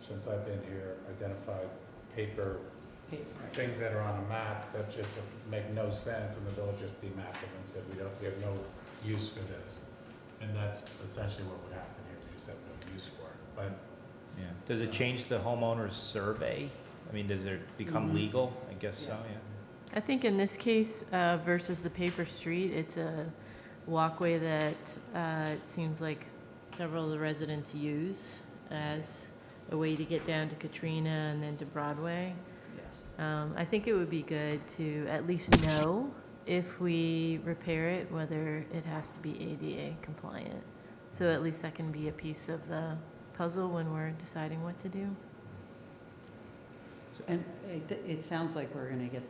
since I've been here, identified paper things that are on a map that just make no sense, and the village just demapped them and said, we have no use for this. And that's essentially what would happen here, we just have no use for it. But Yeah. Does it change the homeowner's survey? I mean, does it become Mhm. legal? I guess so, yeah. I think in this case versus the paper street, it's a walkway that it seems like several of the residents use as a way to get down to Katrina and then to Broadway. Yes. I think it would be good to at least know if we repair it, whether it has to be ADA compliant. So at least that can be a piece of the puzzle when we're deciding what to do. And it sounds like we're gonna get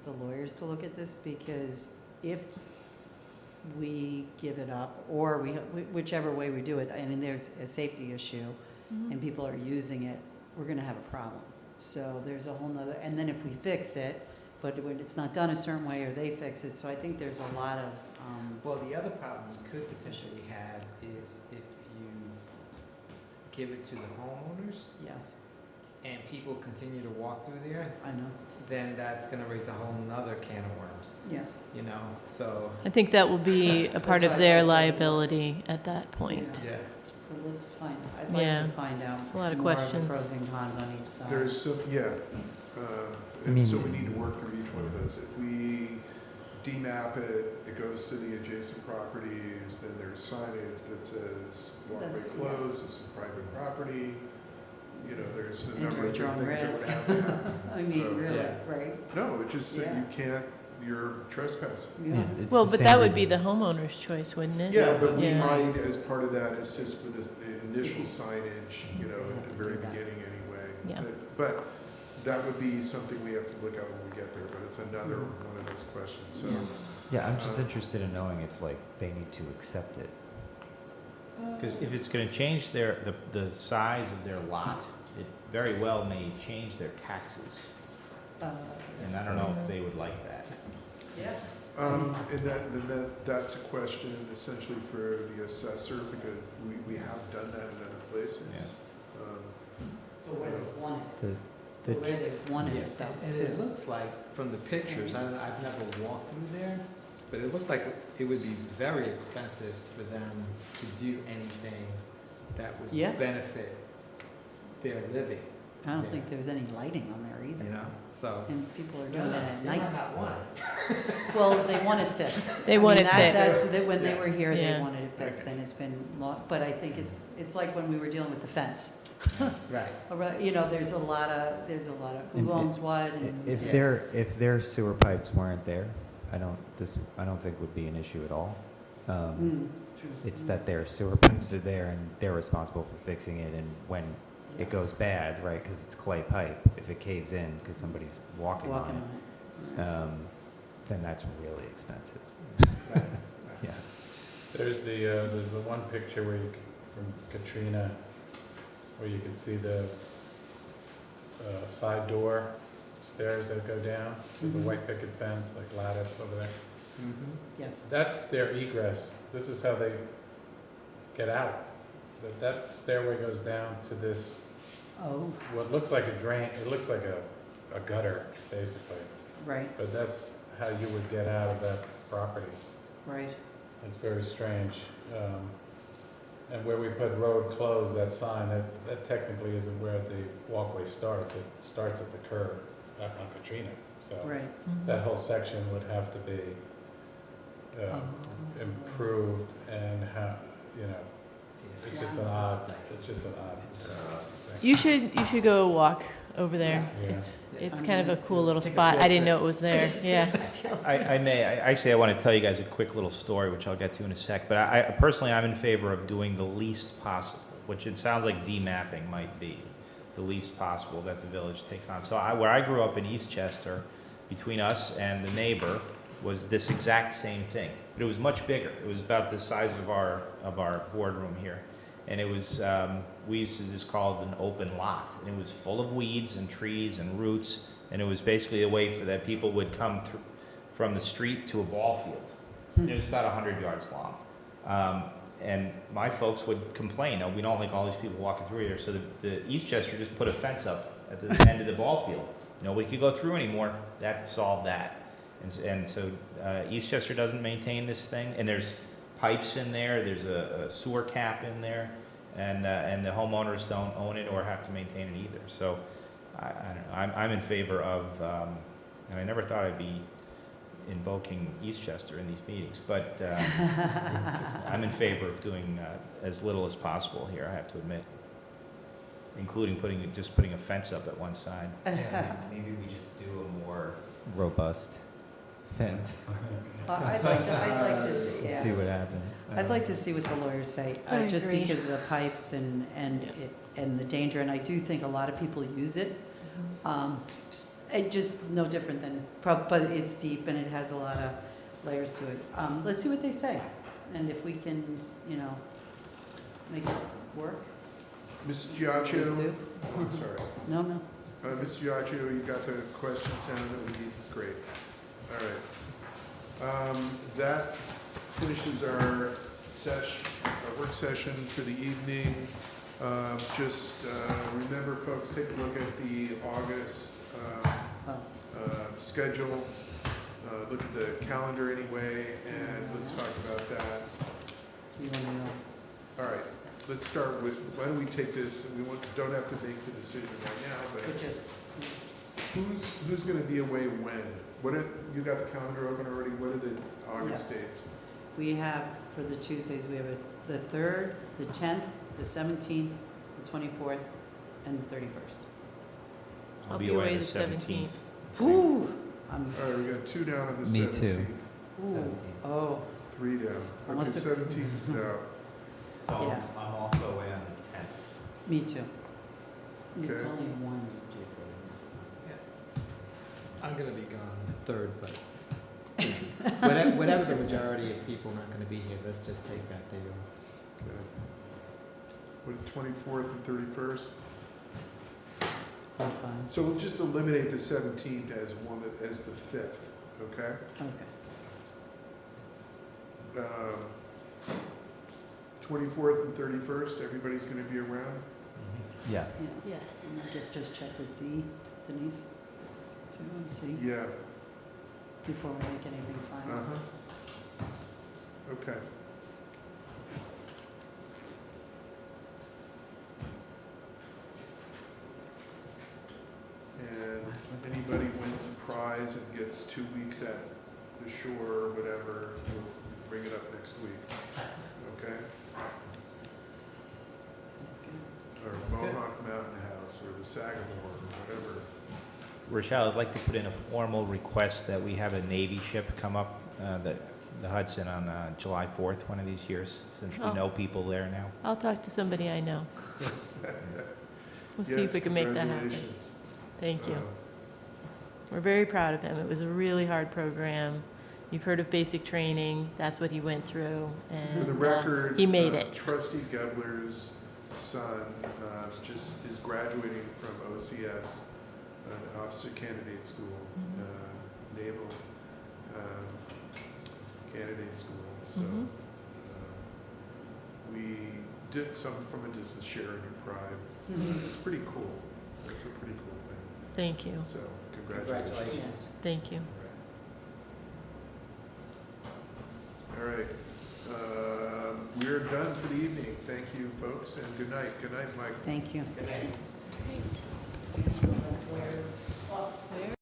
the lawyers to look at this, because if we give it up, or whichever way we do it, and there's a safety issue, and people are using it, we're gonna have a problem. So there's a whole nother, and then if we fix it, but when it's not done a certain way, or they fix it, so I think there's a lot of, Well, the other problem you could potentially have is if you give it to the homeowners yes, and people continue to walk through there, I know, then that's gonna raise a whole nother can of worms, yes. you know, so, I think that will be a part That's of why I their like that. liability at that point. yeah. But let's find, I'd like Yeah. to find out It's a lot of more questions. the pros and cons on each side. There's some, yeah, I mean- and so we need to work through each one of those. If we demap it, it goes to the adjacent properties, then there's signage that says walkway That's- closed, yes. this is private property. You know, there's a Enter number of at your own things risk. that would have to happen. I So- mean, really, Yeah. right? No, it just said Yeah. you can't you're trespassing. Yeah. It's Well, the but same that would reason. be the homeowner's choice, wouldn't it? Yeah, but we Yeah. might, as part of that, assist with the initial signage, you know, at the very Do that. beginning anyway. Yeah. But that would be something we have to look at when we get there, but it's another Mm-hmm. one of those questions, so. Yeah. Yeah, I'm just interested in knowing if like they need to accept it. Because if it's gonna change the size of their lot, it very well may change their taxes. And I don't know if they would like that. Yeah. And that's a question essentially for the assessor, because we have done that in other places. So where they want it, The, where they wanted Yeah, it though, and too. it looks like, from the pictures, I've never walked through there, but it looked like it would be very expensive for them to do anything that Yeah. would benefit their living, I don't Yeah. think there's any lighting on there you either. know, so. And people are doing it at They might night. not want it. Well, they want it fixed. They I want mean, it that's- fixed. that when they were here, they Yeah. wanted it fixed, and it's been long, but I think it's like when we were dealing with the fence. Right. You know, there's a lot of, And who owns what, and. if Yes. their sewer pipes weren't there, I don't think would be an issue at all. It's that their sewer pipes are there and they're responsible for fixing it, and when it goes bad, right, because it's clay pipe, if it caves in because somebody's walking Walking on on it. it, then that's really expensive. Yeah. There's the one picture where you, from Katrina, where you can see the side door stairs that go down. There's a Mhm. white picket fence, like lattice over there. Yes. That's their egress. This is how they get out. That stairway goes down to this, Oh, what looks like a drain, it looks like a gutter, basically. right, But that's how you would get out of that property. right. It's very strange. And where we put road closed, that sign, that technically isn't where the walkway starts. It starts at the curb on Katrina. So Right. that whole section would have to be Oh. improved and it's just an odd, thing. You should go walk over there. Yeah. It's kind of a cool little spot. I didn't know it was there. Yeah. I want to tell you guys a quick little story, which I'll get to in a sec, but I personally, I'm in favor of doing the least possible, which it sounds like demapping might be, the least possible that the village takes on. So where I grew up in Eastchester, between us and the neighbor, was this exact same thing, but it was much bigger. It was about the size of our boardroom here. And it was, we used to just call it an open lot. And it was full of weeds and trees and roots. And it was basically a way for that people would come through from the street to a ball field. And it was about 100 yards long. And my folks would complain, oh, we don't like all these people walking through here. So the Eastchester just put a fence up at the end of the ball field. Nobody could go through anymore. That solved that. And so Eastchester doesn't maintain this thing. And there's pipes in there, there's a sewer cap in there, and the homeowners don't own it or have to maintain it either. So I don't know, I'm in favor of, and I never thought I'd be invoking Eastchester in these meetings, but I'm in favor of doing as little as possible here, I have to admit, including just putting a fence up at one side. Yeah, maybe we just do a more robust fence. I'd like to see, yeah. See what happens. I'd like to see what the lawyers say, I just agree. because of the pipes and the danger, and I do think a lot of people use it. It just no different than, but it's deep and it has a lot of layers to it. Let's see what they say, and if we can, make it work. Mrs. Please Giaccio, do. I'm sorry. No, no. Mr. Giaccio, you got the questions down that we need? Great. All right. That finishes our work session for the evening. Just remember, folks, take a look at the August schedule. Look at the calendar anyway, and let's talk about that. You want to know? All right. Let's start with, why don't we take this, and don't have to make the decision right now, but But just, who's going to be away when? You got the calendar open already? What are the August Yes. dates? we have, for the Tuesdays, we have the 3rd, the 10th, the 17th, the 24th, and the 31st. I'll be away the 17th. Ooh, All right, we got 2 down on the Me 17th. too. Ooh, oh, 3 down. Okay, Almost a- 17th is out. So Yeah. I'm also away on the 10th. me too. Okay. It's only one Tuesday. I'm gonna be gone the 3rd, but Whatever, whatever the majority of people not gonna be here, let's just take that day off. Okay. What, 24th and 31st? I'm fine. So we'll just eliminate the 17th as the 5th, okay? Okay. 24th and 31st, everybody's gonna be around? Yeah. Yeah. Yes. And I guess just check with Denise, too, and see Yeah, before we make anything final. uh-huh. Okay. And anybody wins a prize and gets 2 weeks at the shore or whatever, we'll bring it up next week, okay? That's good. Or Mohawk Mountain House, or the Sagamore, or whatever. Rochelle, I'd like to put in a formal request that we have a Navy ship come up, the Hudson on July 4th, one of these years, since we Oh. know people there now. I'll talk to somebody I know. We'll see if Yes, we can make that happen. congratulations. Thank you. Uh, We're very proud of him. It was a really hard program. You've heard of basic training. That's what he went through, For the and record, he made it. Trustee Gebler's son just is graduating from OCS, an Officer Candidate School, Mhm. Naval Candidate School. So Mhm. we did some from a distance, sharing your pride. It's pretty cool. It's a pretty cool thing. Thank you. So congratulations. Yes. Thank you. All right. We're done for the evening. Thank you, folks, and good night. Good night, Mike. Thank you. Where?